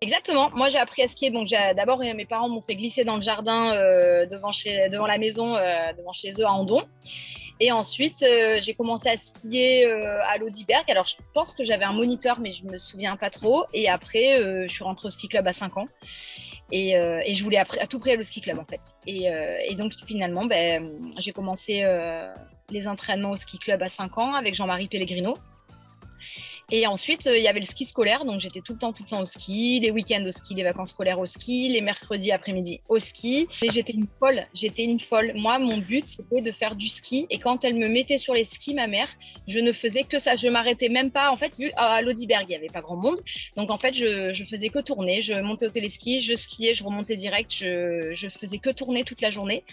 Speaker 12: Exactement, moi j'ai appris à skier, donc d'abord mes parents m'ont fait glisser dans le jardin devant la maison, devant chez eux à Andon. Et ensuite, j'ai commencé à skier à l'Audiberg. Alors, je pense que j'avais un moniteur, mais je ne me souviens pas trop. Et après, je suis rentrée au ski club à 5 ans. Et je voulais à tout prix aller au ski club, en fait. Et donc, finalement, j'ai commencé les entraînements au ski club à 5 ans avec Jean-Marie Pellegrino. Et ensuite, il y avait le ski scolaire, donc j'étais tout le temps au ski, les week-ends au ski, les vacances scolaires au ski, les mercredis après-midi au ski. Et j'étais une folle. Moi, mon but, c'était de faire du ski. Et quand elle me mettait sur les skis, ma mère, je ne faisais que ça. Je m'arrêtais même pas. En fait, vu à l'Audiberg, il n'y avait pas grand monde. Donc, en fait, je faisais que tourner. Je montais au téléski, je skiais, je remontais direct. Je faisais que tourner toute la journée.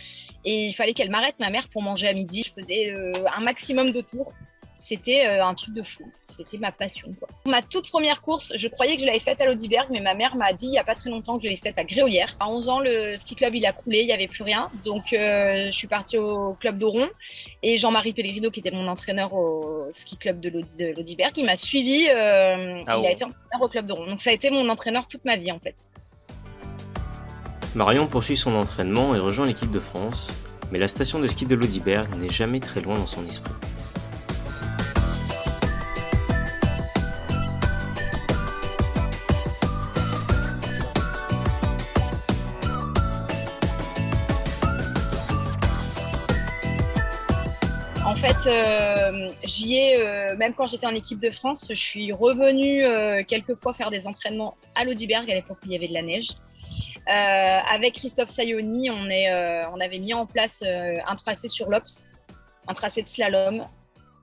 Speaker 12: Et il fallait qu'elle m'arrête, ma mère, pour manger à midi. Je faisais un maximum de tours. C'était un truc de fou, c'était ma passion, quoi. Ma toute première course, je croyais que je l'avais faite à l'Audiberg, mais ma mère m'a dit il n'y a pas très longtemps que je l'ai faite à Gréolière. À 11 ans, le ski club il a coulé, il n'y avait plus rien, donc je suis partie au club d'Oron et Jean-Marie Pellegrino, qui était mon entraîneur au ski club de l'Audiberg, il m'a suivi, il a été entraîneur au club d'Oron, donc ça a été mon entraîneur toute ma vie en fait.
Speaker 1: Marion poursuit son entraînement et rejoint l'équipe de France, mais la station de ski de l'Audiberg n'est jamais très loin dans son esprit.
Speaker 12: En fait, j'y ai, même quand j'étais en équipe de France, je suis revenue quelques fois faire des entraînements à l'Audiberg, à l'époque où il y avait de la neige. Avec Christophe Sayoni, on avait mis en place un tracé sur l'Ops, un tracé de slalom.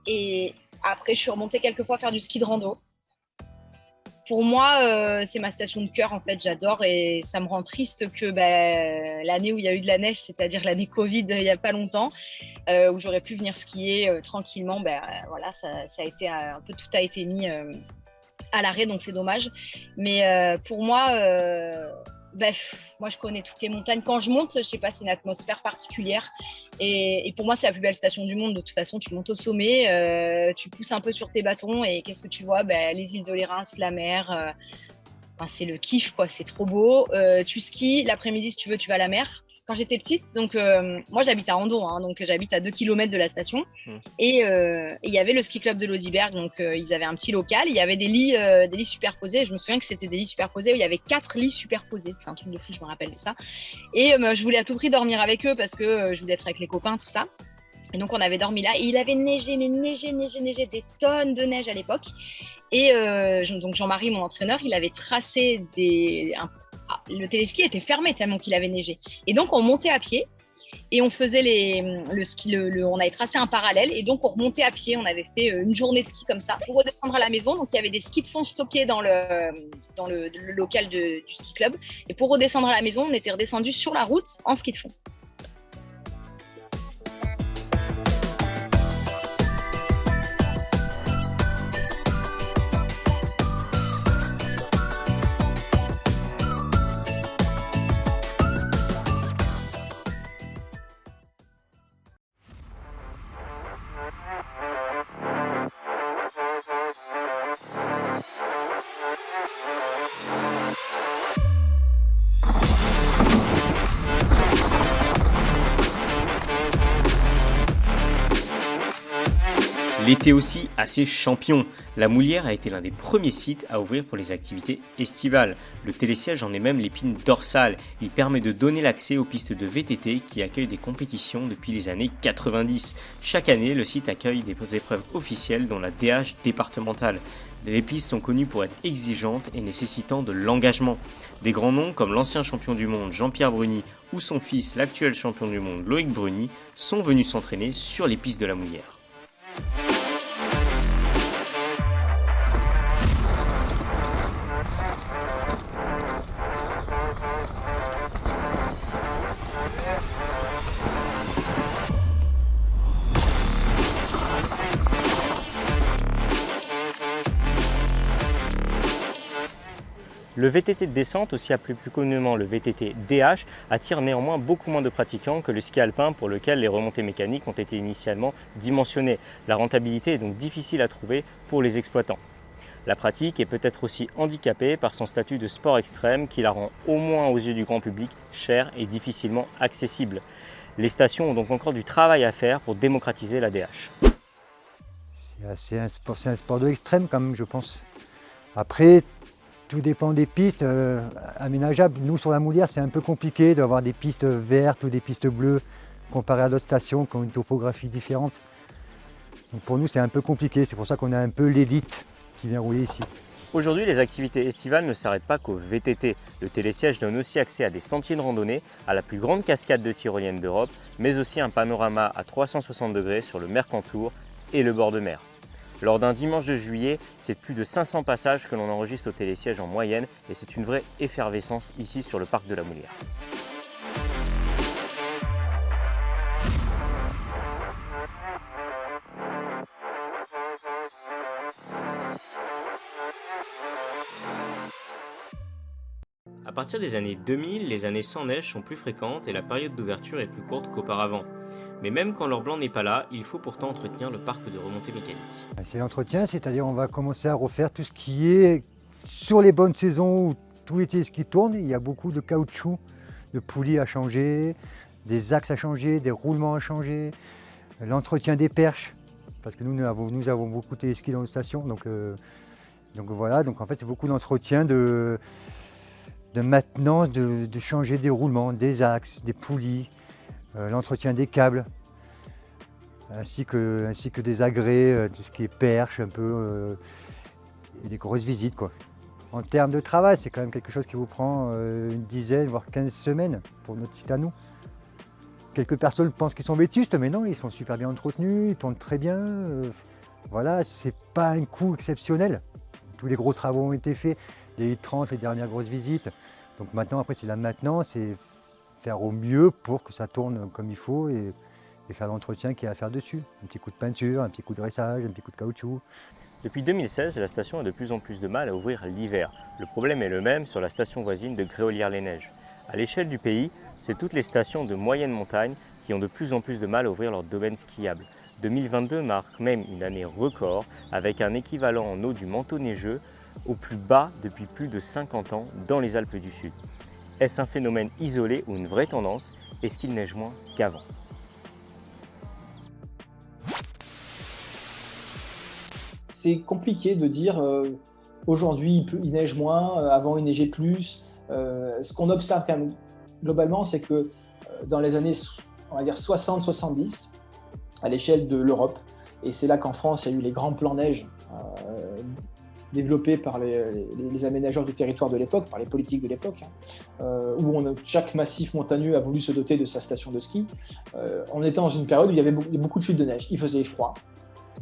Speaker 12: Et après, je suis remontée quelques fois faire du ski de rando. Pour moi, c'est ma station de cœur, en fait, j'adore et ça me rend triste que l'année où il y a eu de la neige, c'est-à-dire l'année Covid, il n'y a pas longtemps, où j'aurais pu venir skier tranquillement, voilà, ça a été un peu, tout a été mis à l'arrêt, donc c'est dommage. Mais pour moi, moi je connais toutes les montagnes. Quand je monte, je sais pas, c'est une atmosphère particulière. Et pour moi, c'est la plus belle station du monde. De toute façon, tu montes au sommet, tu pousses un peu sur tes bâtons et qu'est-ce que tu vois? Les îles d'Olérin, la mer. C'est le kiff, quoi. C'est trop beau. Tu skis. L'après-midi, si tu veux, tu vas à la mer. Quand j'étais petite, donc moi j'habite à Andon, hein, donc j'habite à 2 km de la station. Et il y avait le ski club de l'Audiberg, donc ils avaient un petit local. Il y avait des lits superposés. Je me souviens que c'était des lits superposés où il y avait 4 lits superposés. C'est un truc de fou, je me rappelle de ça. Et je voulais à tout prix dormir avec eux parce que je voulais être avec les copains, tout ça. Et donc on avait dormi là. Et il avait neigé, mais neigé, des tonnes de neige à l'époque. Et donc Jean-Marie, mon entraîneur, il avait tracé le téléski était fermé tellement qu'il avait neigé. Et donc, on montait à pied et on faisait le ski. On avait tracé un parallèle et donc on remontait à pied. On avait fait une journée de ski comme ça pour redescendre à la maison. Donc, il y avait des skis de fond stockés dans le local du ski club. Et pour redescendre à la maison, on était redescendu sur la route en ski de fond.
Speaker 1: L'été aussi assez champion. La Moulière a été l'un des premiers sites à ouvrir pour les activités estivales. Le télésiège en est même l'épine dorsale. Il permet de donner l'accès aux pistes de VTT qui accueillent des compétitions depuis les années 90. Chaque année, le site accueille des épreuves officielles dont la DH départementale. Les pistes sont connues pour être exigeantes et nécessitant de l'engagement. Des grands noms comme l'ancien champion du monde Jean-Pierre Bruni ou son fils, l'actuel champion du monde Loïc Bruni, sont venus s'entraîner sur les pistes de la Moulière.
Speaker 2: Le VTT de descente, aussi appelé plus communément le VTT DH, attire néanmoins beaucoup moins de pratiquants que le ski alpin pour lequel les remontées mécaniques ont été initialement dimensionnées. La rentabilité est donc difficile à trouver pour les exploitants. La pratique est peut-être aussi handicapée par son statut de sport extrême qui la rend, au moins aux yeux du grand public, chère et difficilement accessible. Les stations ont donc encore du travail à faire pour démocratiser la DH.
Speaker 13: C'est un sport de l'extrême quand même, je pense. Après, tout dépend des pistes aménageables. Nous, sur la Moulière, c'est un peu compliqué d'avoir des pistes vertes ou des pistes bleues comparé à d'autres stations qui ont une topographie différente. Donc pour nous, c'est un peu compliqué. C'est pour ça qu'on a un peu l'élite qui vient rouler ici.
Speaker 2: Aujourd'hui, les activités estivales ne s'arrêtent pas qu'au VTT. Le télésiège donne aussi accès à des sentiers de randonnée, à la plus grande cascade de tyrolienne d'Europe, mais aussi un panorama à 360 degrés sur le Mercantour et le bord de mer. Lors d'un dimanche de juillet, c'est plus de 500 passages que l'on enregistre au télésiège en moyenne et c'est une vraie effervescence ici sur le parc de la Moulière. À partir des années 2000, les années sans neige sont plus fréquentes et la période d'ouverture est plus courte qu'auparavant. Mais même quand l'or blanc n'est pas là, il faut pourtant entretenir le parc de remontée mécanique.
Speaker 13: C'est l'entretien, c'est-à-dire on va commencer à refaire tout ce qui est sur les bonnes saisons où tout l'été ski tourne. Il y a beaucoup de caoutchouc, de poulies à changer, des axes à changer, des roulements à changer, l'entretien des perches, parce que nous avons beaucoup de téléskis dans nos stations. Donc voilà, donc en fait c'est beaucoup d'entretien de maintenance, de changer des roulements, des axes, des poulies, l'entretien des câbles, ainsi que des agrès, tout ce qui est perche, un peu, et des grosses visites, quoi. En termes de travail, c'est quand même quelque chose qui vous prend une dizaine, voire 15 semaines pour notre site à nous. Quelques personnes pensent qu'ils sont vétustes, mais non, ils sont super bien entretenus, ils tournent très bien. Voilà, c'est pas un coût exceptionnel. Tous les gros travaux ont été faits, les 30, les dernières grosses visites. Donc maintenant, après, c'est la maintenance et faire au mieux pour que ça tourne comme il faut et faire l'entretien qu'il y a à faire dessus. Un petit coup de peinture, un petit coup de dressage, un petit coup de caoutchouc.
Speaker 2: Depuis 2016, la station a de plus en plus de mal à ouvrir l'hiver. Le problème est le même sur la station voisine de Gréolières-les-Neiges. À l'échelle du pays, c'est toutes les stations de moyenne montagne qui ont de plus en plus de mal à ouvrir leur domaine skiable. 2022 marque même une année record avec un équivalent en eau du manteau neigeux au plus bas depuis plus de 50 ans dans les Alpes du Sud. Est-ce un phénomène isolé ou une vraie tendance? Est-ce qu'il neige moins qu'avant?
Speaker 6: C'est compliqué de dire aujourd'hui il neige moins, avant il neigeait plus. Ce qu'on observe quand même globalement, c'est que dans les années on va dire 60-70, à l'échelle de l'Europe, et c'est là qu'en France il y a eu les grands plans neige développés par les aménageurs du territoire de l'époque, par les politiques de l'époque, où chaque massif montagneux a voulu se doter de sa station de ski. On était dans une période où il y avait beaucoup de chutes de neige. Il faisait froid,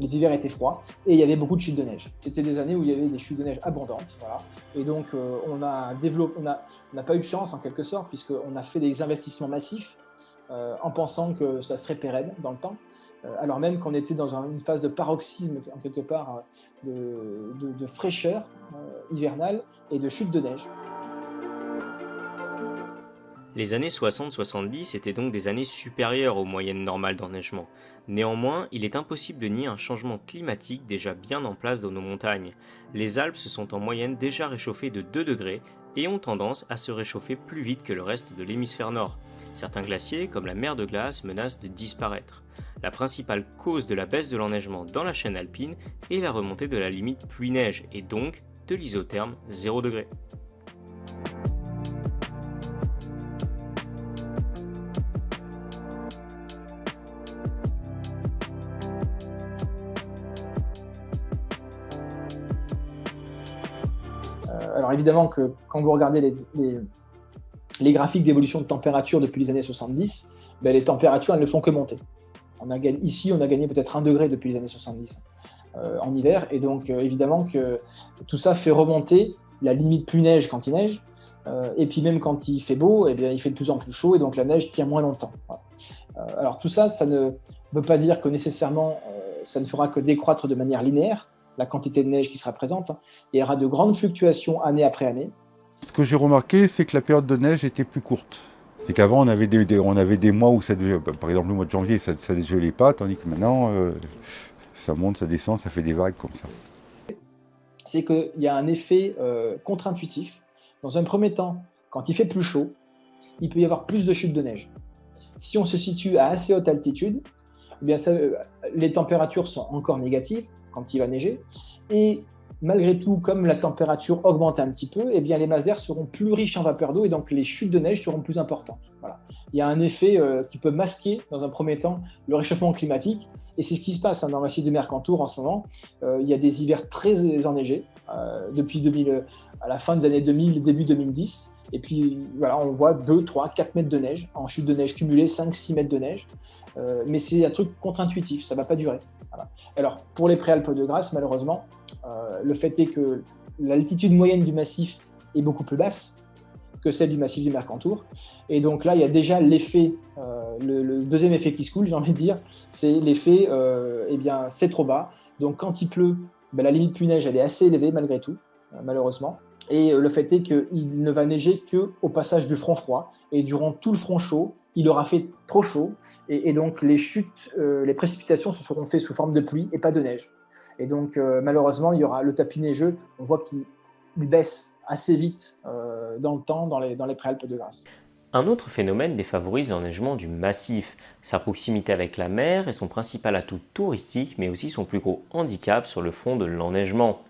Speaker 6: les hivers étaient froids, et il y avait beaucoup de chutes de neige. C'était des années où il y avait des chutes de neige abondantes. Voilà. Et donc on n'a pas eu de chance en quelque sorte, puisqu'on a fait des investissements massifs en pensant que ça serait pérenne dans le temps. Alors même qu'on était dans une phase de paroxysme, en quelque part, de fraîcheur hivernale et de chute de neige.
Speaker 2: Les années 60-70 étaient donc des années supérieures aux moyennes normales d'enneigement. Néanmoins, il est impossible de nier un changement climatique déjà bien en place dans nos montagnes. Les Alpes se sont en moyenne déjà réchauffées de 2 degrés et ont tendance à se réchauffer plus vite que le reste de l'hémisphère nord. Certains glaciers, comme la mer de glace, menacent de disparaître. La principale cause de la baisse de l'enneigement dans la chaîne alpine est la remontée de la limite pluie-neige et donc de l'isotherme 0 degré.
Speaker 6: Alors évidemment que quand vous regardez les graphiques d'évolution de température depuis les années 70, les températures elles ne font que monter. Ici, on a gagné peut-être 1 degré depuis les années 70 en hiver, et donc évidemment que tout ça fait remonter la limite pluie-neige quand il neige, et puis même quand il fait beau, eh bien, il fait de plus en plus chaud, et donc la neige tient moins longtemps. Voilà. Alors tout ça, ça ne veut pas dire que nécessairement ça ne fera que décroître de manière linéaire la quantité de neige qui sera présente. Il y aura de grandes fluctuations année après année,
Speaker 7: ce que j'ai remarqué, c'est que la période de neige était plus courte. C'est qu'avant, on avait des mois où, par exemple, le mois de janvier, ça ne dégelait pas, tandis que maintenant, ça monte, ça descend, ça fait des vagues comme ça.
Speaker 6: C'est qu'il y a un effet contre-intuitif. Dans un premier temps, quand il fait plus chaud, il peut y avoir plus de chutes de neige. Si on se situe à assez haute altitude, eh bien les températures sont encore négatives quand il va neiger. Et malgré tout, comme la température augmente un petit peu, eh bien les masses d'air seront plus riches en vapeur d'eau et donc les chutes de neige seront plus importantes. Voilà. Il y a un effet qui peut masquer, dans un premier temps, le réchauffement climatique. Et c'est ce qui se passe dans le massif de Mercantour en ce moment. Il y a des hivers très enneigés depuis à la fin des années 2000, début 2010. Et puis voilà, on voit 2, 3, 4 mètres de neige, en chute de neige cumulée, 5, 6 mètres de neige. Mais c'est un truc contre-intuitif, ça ne va pas durer. Voilà. Alors pour les Préalpes de Grasse, malheureusement, le fait est que l'altitude moyenne du massif est beaucoup plus basse que celle du massif du Mercantour. Et donc là, il y a déjà l'effet, le deuxième effet qui se coule, j'ai envie de dire, c'est l'effet, eh bien, c'est trop bas. Donc quand il pleut, ben, la limite pluie-neige, elle est assez élevée malgré tout, malheureusement. Et le fait est qu'il ne va neiger qu'au passage du front froid. Et durant tout le front chaud, il aura fait trop chaud. Et donc les chutes, les précipitations se seront faites sous forme de pluie et pas de neige. Et donc malheureusement, il y aura le tapis neigeux. On voit qu'il baisse assez vite dans le temps dans les Préalpes de Grasse.
Speaker 2: Un autre phénomène défavorise l'enneigement du massif, sa proximité avec la mer est son principal atout touristique, mais aussi son plus gros handicap sur le front de l'enneigement.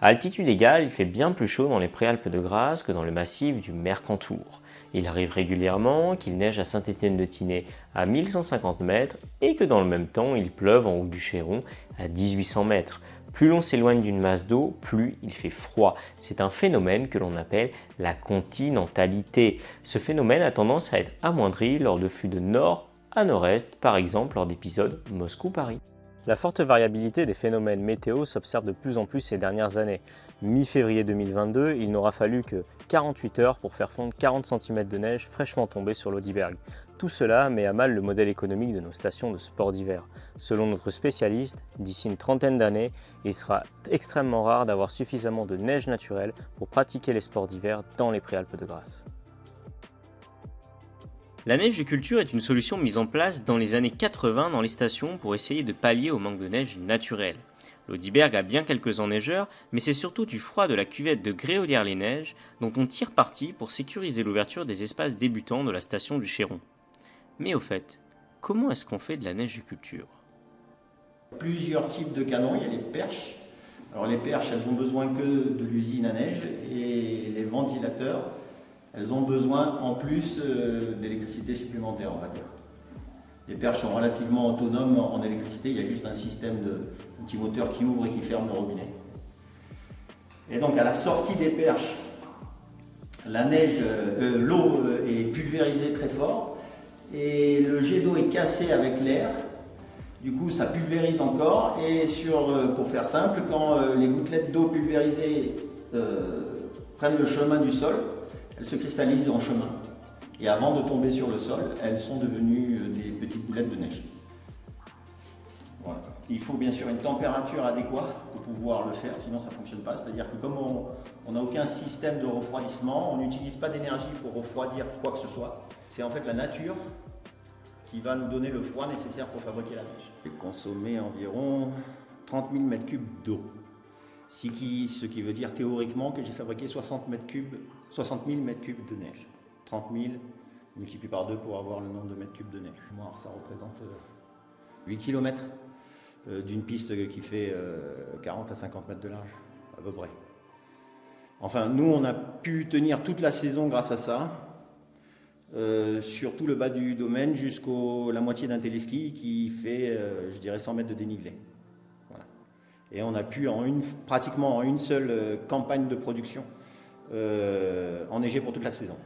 Speaker 2: À altitude égale, il fait bien plus chaud dans les Préalpes de Grasse que dans le massif du Mercantour. Il arrive régulièrement qu'il neige à Saint-Étienne-de-Tinée à 1150 mètres et que dans le même temps, il pleuve en haut du Chéron à 1800 mètres. Plus l'on s'éloigne d'une masse d'eau, plus il fait froid. C'est un phénomène que l'on appelle la continentalité. Ce phénomène a tendance à être amoindri lors de flux de nord à nord-est, par exemple lors d'épisodes Moscou-Paris. La forte variabilité des phénomènes météo s'observe de plus en plus ces dernières années. Mi-février 2022, il n'aura fallu que 48 heures pour faire fondre 40 cm de neige fraîchement tombée sur l'Audiberg. Tout cela met à mal le modèle économique de nos stations de sport d'hiver. Selon notre spécialiste, d'ici une trentaine d'années, il sera extrêmement rare d'avoir suffisamment de neige naturelle pour pratiquer les sports d'hiver dans les Préalpes de Grasse. La neige de culture est une solution mise en place dans les années 80 dans les stations pour essayer de pallier au manque de neige naturelle. L'Audiberg a bien quelques enneigeurs, mais c'est surtout du froid de la cuvette de Gréolières-les-Neiges dont on tire parti pour sécuriser l'ouverture des espaces débutants de la station du Chéron. Mais au fait, comment est-ce qu'on fait de la neige de culture ?
Speaker 14: Plusieurs types de canons, il y a les perches. Alors les perches, elles ont besoin que de l'usine à neige, et les ventilateurs, elles ont besoin en plus d'électricité supplémentaire, on va dire. Les perches sont relativement autonomes en électricité, il y a juste un système de petit moteur qui ouvre et qui ferme le robinet. Et donc à la sortie des perches, la neige, l'eau est pulvérisée très fort et le jet d'eau est cassé avec l'air. Du coup, ça pulvérise encore et pour faire simple, quand les gouttelettes d'eau pulvérisées prennent le chemin du sol, elles se cristallisent en chemin. Et avant de tomber sur le sol, elles sont devenues des petites boulettes de neige. Voilà. Il faut bien sûr une température adéquate pour pouvoir le faire, sinon ça ne fonctionne pas. C'est-à-dire que comme on n'a aucun système de refroidissement, on n'utilise pas d'énergie pour refroidir quoi que ce soit. C'est en fait la nature qui va nous donner le froid nécessaire pour fabriquer la neige. J'ai consommé environ 30 000 m3 d'eau. Ce qui veut dire théoriquement que j'ai fabriqué 60 000 m3 de neige. 30 000 multiplié par 2 pour avoir le nombre de mètres cubes de neige. Moi, ça représente 8 km d'une piste qui fait 40 à 50 mètres de large, à peu près. Enfin, nous, on a pu tenir toute la saison grâce à ça, sur tout le bas du domaine jusqu'à la moitié d'un téléski qui fait, je dirais, 100 mètres de dénivelé. Voilà. Et on a pu, pratiquement en une seule campagne de production, enneiger pour toute la saison.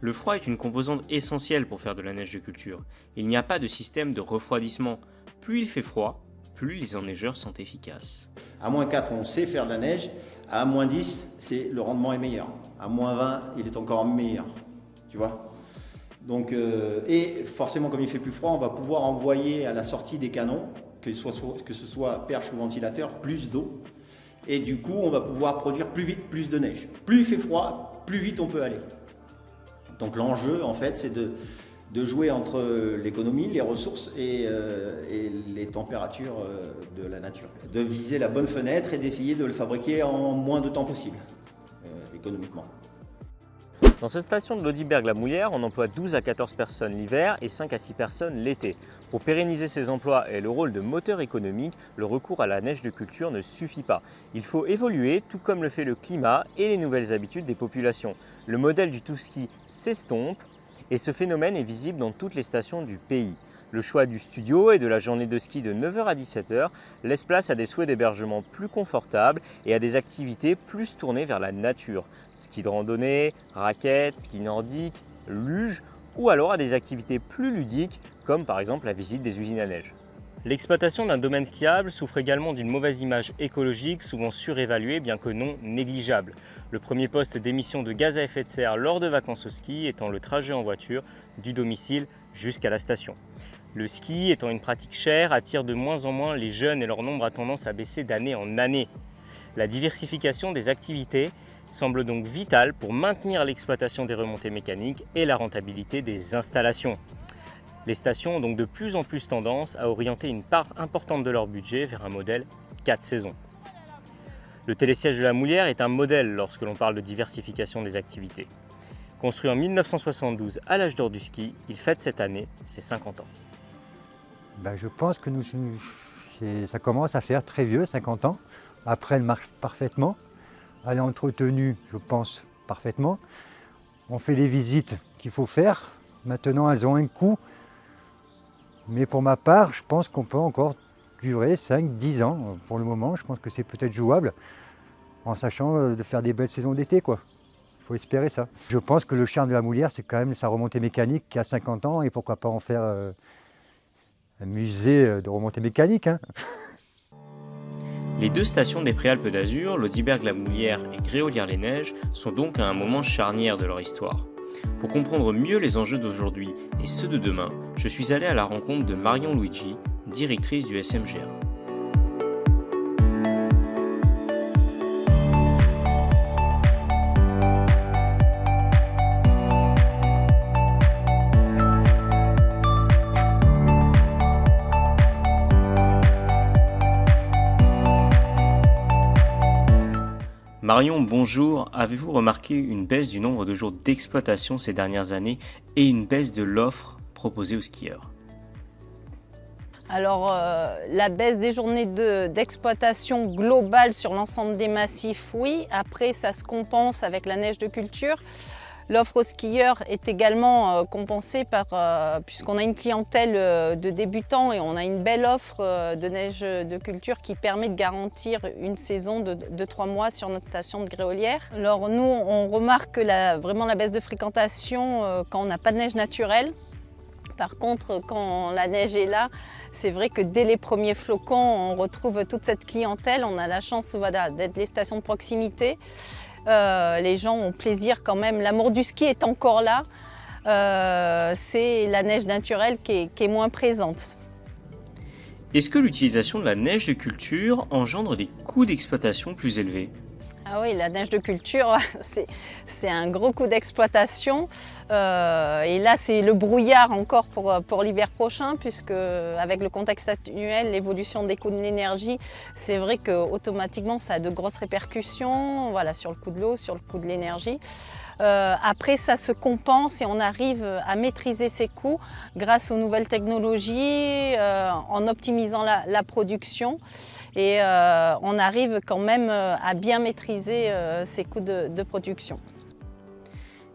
Speaker 2: Le froid est une composante essentielle pour faire de la neige de culture. Il n'y a pas de système de refroidissement. Plus il fait froid, plus les enneigeurs sont efficaces.
Speaker 14: À -4, on sait faire de la neige. À -10, le rendement est meilleur. À -20, il est encore meilleur. Tu vois ? Donc, et forcément, comme il fait plus froid, on va pouvoir envoyer à la sortie des canons, que ce soit perche ou ventilateur, plus d'eau. Et du coup, on va pouvoir produire plus vite, plus de neige. Plus il fait froid, plus vite on peut aller. Donc l'enjeu, en fait, c'est de jouer entre l'économie, les ressources et les températures de la nature. De viser la bonne fenêtre et d'essayer de le fabriquer en moins de temps possible, économiquement.
Speaker 2: Dans cette station de l'Audiberg-la-Moulière, on emploie 12 à 14 personnes l'hiver et 5 à 6 personnes l'été. Pour pérenniser ces emplois et le rôle de moteur économique, le recours à la neige de culture ne suffit pas. Il faut évoluer, tout comme le fait le climat et les nouvelles habitudes des populations. Le modèle du tout-ski s'estompe et ce phénomène est visible dans toutes les stations du pays. Le choix du studio et de la journée de ski de 9h à 17h laisse place à des souhaits d'hébergement plus confortables et à des activités plus tournées vers la nature. Ski de randonnée, raquettes, ski nordique, luge ou alors à des activités plus ludiques comme par exemple la visite des usines à neige. L'exploitation d'un domaine skiable souffre également d'une mauvaise image écologique, souvent surévaluée bien que non négligeable. Le premier poste d'émission de gaz à effet de serre lors de vacances au ski étant le trajet en voiture du domicile jusqu'à la station. Le ski étant une pratique chère attire de moins en moins les jeunes et leur nombre a tendance à baisser d'année en année. La diversification des activités semble donc vitale pour maintenir l'exploitation des remontées mécaniques et la rentabilité des installations. Les stations ont donc de plus en plus tendance à orienter une part importante de leur budget vers un modèle 4 saisons. Le télésiège de la Moulière est un modèle lorsque l'on parle de diversification des activités. Construit en 1972 à l'âge d'or du ski, il fête cette année ses 50 ans.
Speaker 13: Je pense que ça commence à faire très vieux, 50 ans. Après, elle marche parfaitement. Elle est entretenue, je pense, parfaitement. On fait les visites qu'il faut faire. Maintenant, elles ont un coût. Mais pour ma part, je pense qu'on peut encore durer 5-10 ans. Pour le moment, je pense que c'est peut-être jouable, en sachant de faire des belles saisons d'été, quoi. Il faut espérer ça. Je pense que le charme de la Moulière, c'est quand même sa remontée mécanique qui a 50 ans, et pourquoi pas en faire un musée de remontée mécanique.
Speaker 1: Les deux stations des Préalpes d'Azur, l'Audiberg-la-Moulière et Gréolières-les-Neiges, sont donc à un moment charnière de leur histoire. Pour comprendre mieux les enjeux d'aujourd'hui et ceux de demain, je suis allé à la rencontre de Marion Luigi, directrice du SMGA. Marion, bonjour. Avez-vous remarqué une baisse du nombre de jours d'exploitation ces dernières années et une baisse de l'offre proposée aux skieurs?
Speaker 15: Alors, la baisse des journées d'exploitation globale sur l'ensemble des massifs, oui. Après, ça se compense avec la neige de culture. L'offre aux skieurs est également compensée puisqu'on a une clientèle de débutants et on a une belle offre de neige de culture qui permet de garantir une saison de 3 mois sur notre station de Gréolières. Alors nous, on remarque vraiment la baisse de fréquentation quand on n'a pas de neige naturelle. Par contre, quand la neige est là, c'est vrai que dès les premiers flocons, on retrouve toute cette clientèle. On a la chance d'être les stations de proximité. Les gens ont plaisir quand même. L'amour du ski est encore là. C'est la neige naturelle qui est moins présente.
Speaker 1: Est-ce que l'utilisation de la neige de culture engendre des coûts d'exploitation plus élevés?
Speaker 15: Ah oui, la neige de culture, c'est un gros coût d'exploitation. Et là, c'est le brouillard encore pour l'hiver prochain, puisque avec le contexte actuel, l'évolution des coûts de l'énergie, c'est vrai qu'automatiquement, ça a de grosses répercussions sur le coût de l'eau, sur le coût de l'énergie. Après, ça se compense et on arrive à maîtriser ces coûts grâce aux nouvelles technologies, en optimisant la production. Et on arrive quand même à bien maîtriser ces coûts de production.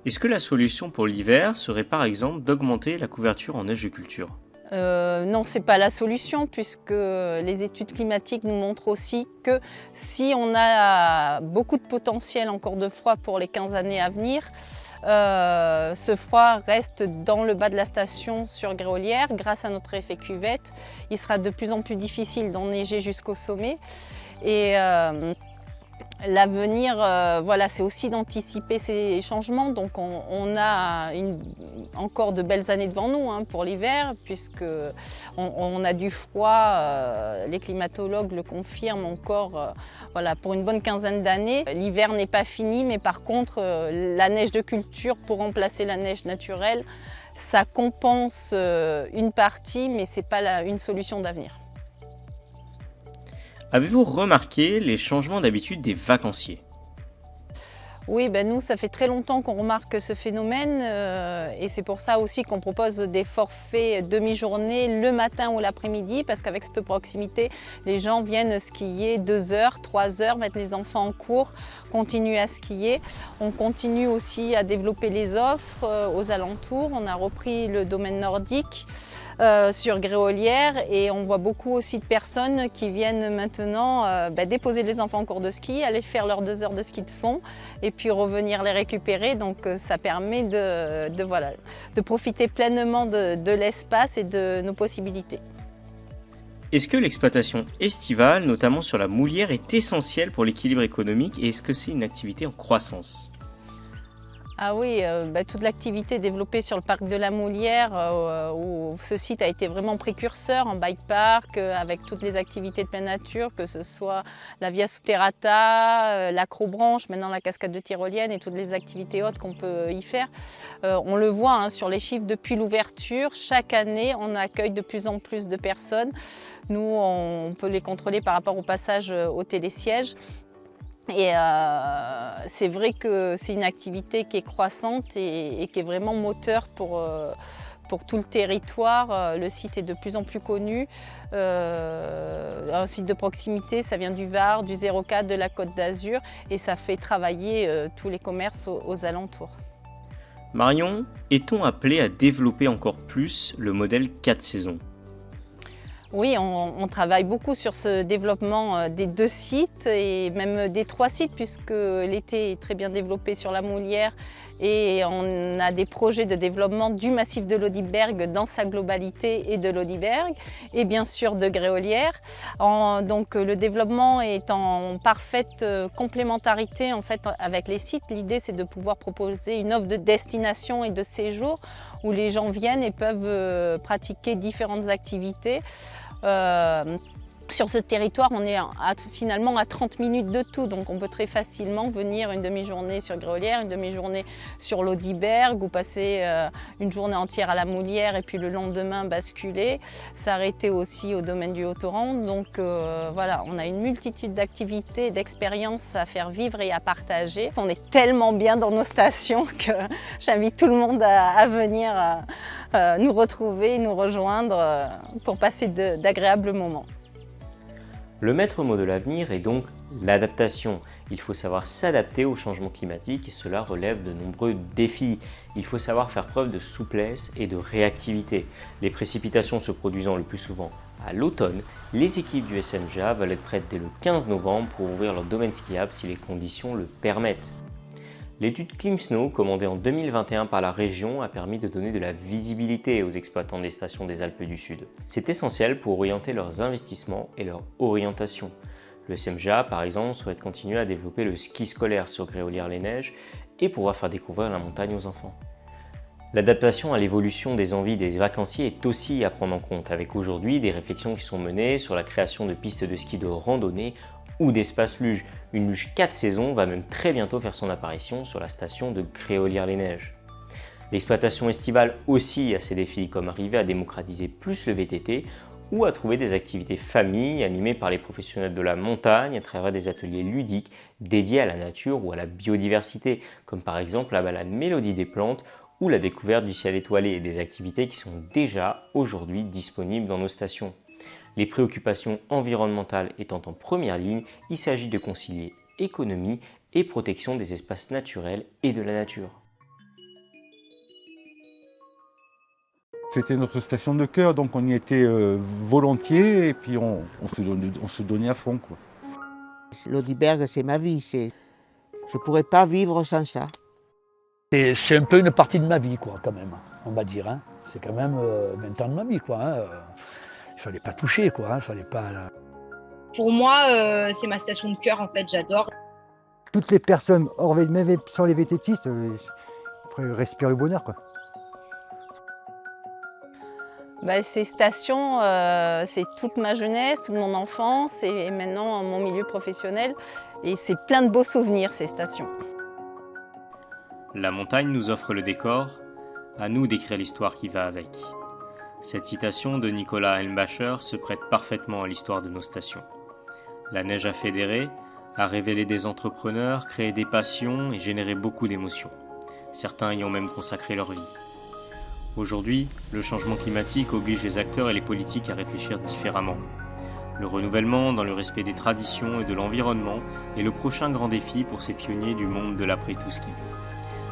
Speaker 1: Est-ce que la solution pour l'hiver serait par exemple d'augmenter la couverture en neige de culture?
Speaker 15: Non, ce n'est pas la solution puisque les études climatiques nous montrent aussi que si on a beaucoup de potentiel encore de froid pour les 15 années à venir, ce froid reste dans le bas de la station sur Gréolières grâce à notre effet cuvette. Il sera de plus en plus difficile d'enneiger jusqu'au sommet. Et L'avenir, voilà, c'est aussi d'anticiper ces changements. Donc on a encore de belles années devant nous hein, pour l'hiver, puisque on a du froid. Les climatologues le confirment encore voilà, pour une bonne quinzaine d'années. L'hiver n'est pas fini, mais par contre, la neige de culture pour remplacer la neige naturelle, ça compense une partie, mais ce n'est pas une solution d'avenir.
Speaker 1: Avez-vous remarqué les changements d'habitude des vacanciers ?
Speaker 15: Oui, ben nous, ça fait très longtemps qu'on remarque ce phénomène et c'est pour ça aussi qu'on propose des forfaits demi-journée le matin ou l'après-midi parce qu'avec cette proximité, les gens viennent skier 2 heures, 3 heures, mettre les enfants en cours, continuer à skier. On continue aussi à développer les offres aux alentours. On a repris le domaine nordique sur Gréolières et on voit beaucoup aussi de personnes qui viennent maintenant déposer les enfants en cours de ski, aller faire leurs 2 heures de ski de fond et puis revenir les récupérer. Donc ça permet de profiter pleinement de l'espace et de nos possibilités.
Speaker 1: Est-ce que l'exploitation estivale, notamment sur la Moulière, est essentielle pour l'équilibre économique et est-ce que c'est une activité en croissance ?
Speaker 15: Ah oui, toute l'activité développée sur le parc de la Moulière, où ce site a été vraiment précurseur en bike park, avec toutes les activités de pleine nature, que ce soit la Via Souterrata, l'acrobranche, maintenant la cascade de Tyrolienne et toutes les activités hautes qu'on peut y faire. On le voit hein, sur les chiffres depuis l'ouverture, chaque année on accueille de plus en plus de personnes. Nous, on peut les contrôler par rapport au passage au télésiège. Et c'est vrai que c'est une activité qui est croissante et qui est vraiment moteur pour tout le territoire. Le site est de plus en plus connu. Un site de proximité, ça vient du Var, du 04, de la Côte d'Azur et ça fait travailler tous les commerces aux alentours.
Speaker 1: Marion, est-on appelé à développer encore plus le modèle 4 saisons ?
Speaker 15: Oui, on travaille beaucoup sur ce développement des 2 sites et même des 3 sites puisque l'été est très bien développé sur la Moulière et on a des projets de développement du massif de l'Audiberg dans sa globalité et de l'Audiberg et bien sûr de Gréolières. Donc le développement est en parfaite complémentarité en fait avec les sites. L'idée c'est de pouvoir proposer une offre de destination et de séjour où les gens viennent et peuvent pratiquer différentes activités. Sur ce territoire, on est finalement à 30 minutes de tout, donc on peut très facilement venir une demi-journée sur Gréolières, une demi-journée sur l'Audiberg ou passer une journée entière à la Moulière et puis le lendemain basculer, s'arrêter aussi au domaine du Haut-Oran. Donc voilà, on a une multitude d'activités, d'expériences à faire vivre et à partager. On est tellement bien dans nos stations que j'invite tout le monde à venir nous retrouver, nous rejoindre pour passer d'agréables moments.
Speaker 1: Le maître mot de l'avenir est donc l'adaptation. Il faut savoir s'adapter au changement climatique et cela relève de nombreux défis. Il faut savoir faire preuve de souplesse et de réactivité. Les précipitations se produisant le plus souvent à l'automne, les équipes du SMGA veulent être prêtes dès le 15 novembre pour ouvrir leur domaine skiable si les conditions le permettent. L'étude ClimSnow, commandée en 2021 par la région, a permis de donner de la visibilité aux exploitants des stations des Alpes du Sud. C'est essentiel pour orienter leurs investissements et leur orientation. Le SMGA, par exemple, souhaite continuer à développer le ski scolaire sur Gréolières-les-Neiges et pouvoir faire découvrir la montagne aux enfants. L'adaptation à l'évolution des envies des vacanciers est aussi à prendre en compte, avec aujourd'hui des réflexions qui sont menées sur la création de pistes de ski de randonnée ou d'espaces luge. Une luge 4 saisons va même très bientôt faire son apparition sur la station de Gréolières-les-Neiges. L'exploitation estivale aussi a ses défis, comme arriver à démocratiser plus le VTT ou à trouver des activités famille animées par les professionnels de la montagne à travers des ateliers ludiques dédiés à la nature ou à la biodiversité, comme par exemple la balade Mélodie des plantes ou la découverte du ciel étoilé, des activités qui sont déjà aujourd'hui disponibles dans nos stations. Les préoccupations environnementales étant en première ligne, il s'agit de concilier économie et protection des espaces naturels et de la nature.
Speaker 7: C'était notre station de cœur, donc on y était volontiers et puis on se donnait à fond, quoi.
Speaker 9: L'Audiberg, c'est ma vie. Je ne pourrais pas vivre sans ça.
Speaker 11: C'est un peu une partie de ma vie, quoi, quand même, on va dire. Hein. C'est quand même 20 ans de ma vie, quoi. Hein. Il fallait pas toucher, quoi. Hein. Fallait pas.
Speaker 12: Pour moi, c'est ma station de cœur, en fait. J'adore.
Speaker 13: toutes les personnes, même sans les vététistes, respirent le bonheur, quoi.
Speaker 15: Ces stations, c'est toute ma jeunesse, toute mon enfance et maintenant mon milieu professionnel. Et c'est plein de beaux souvenirs, ces stations.
Speaker 1: La montagne nous offre le décor, à nous d'écrire l'histoire qui va avec. Cette citation de Nicolas Elmbacher se prête parfaitement à l'histoire de nos stations. La neige a fédéré, a révélé des entrepreneurs, créé des passions et généré beaucoup d'émotions, certains ayant même consacré leur vie. Aujourd'hui, le changement climatique oblige les acteurs et les politiques à réfléchir différemment. Le renouvellement dans le respect des traditions et de l'environnement est le prochain grand défi pour ces pionniers du monde de l'après-tout-ski.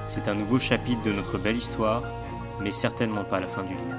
Speaker 1: C'est un nouveau chapitre de notre belle histoire, mais certainement pas la fin du livre.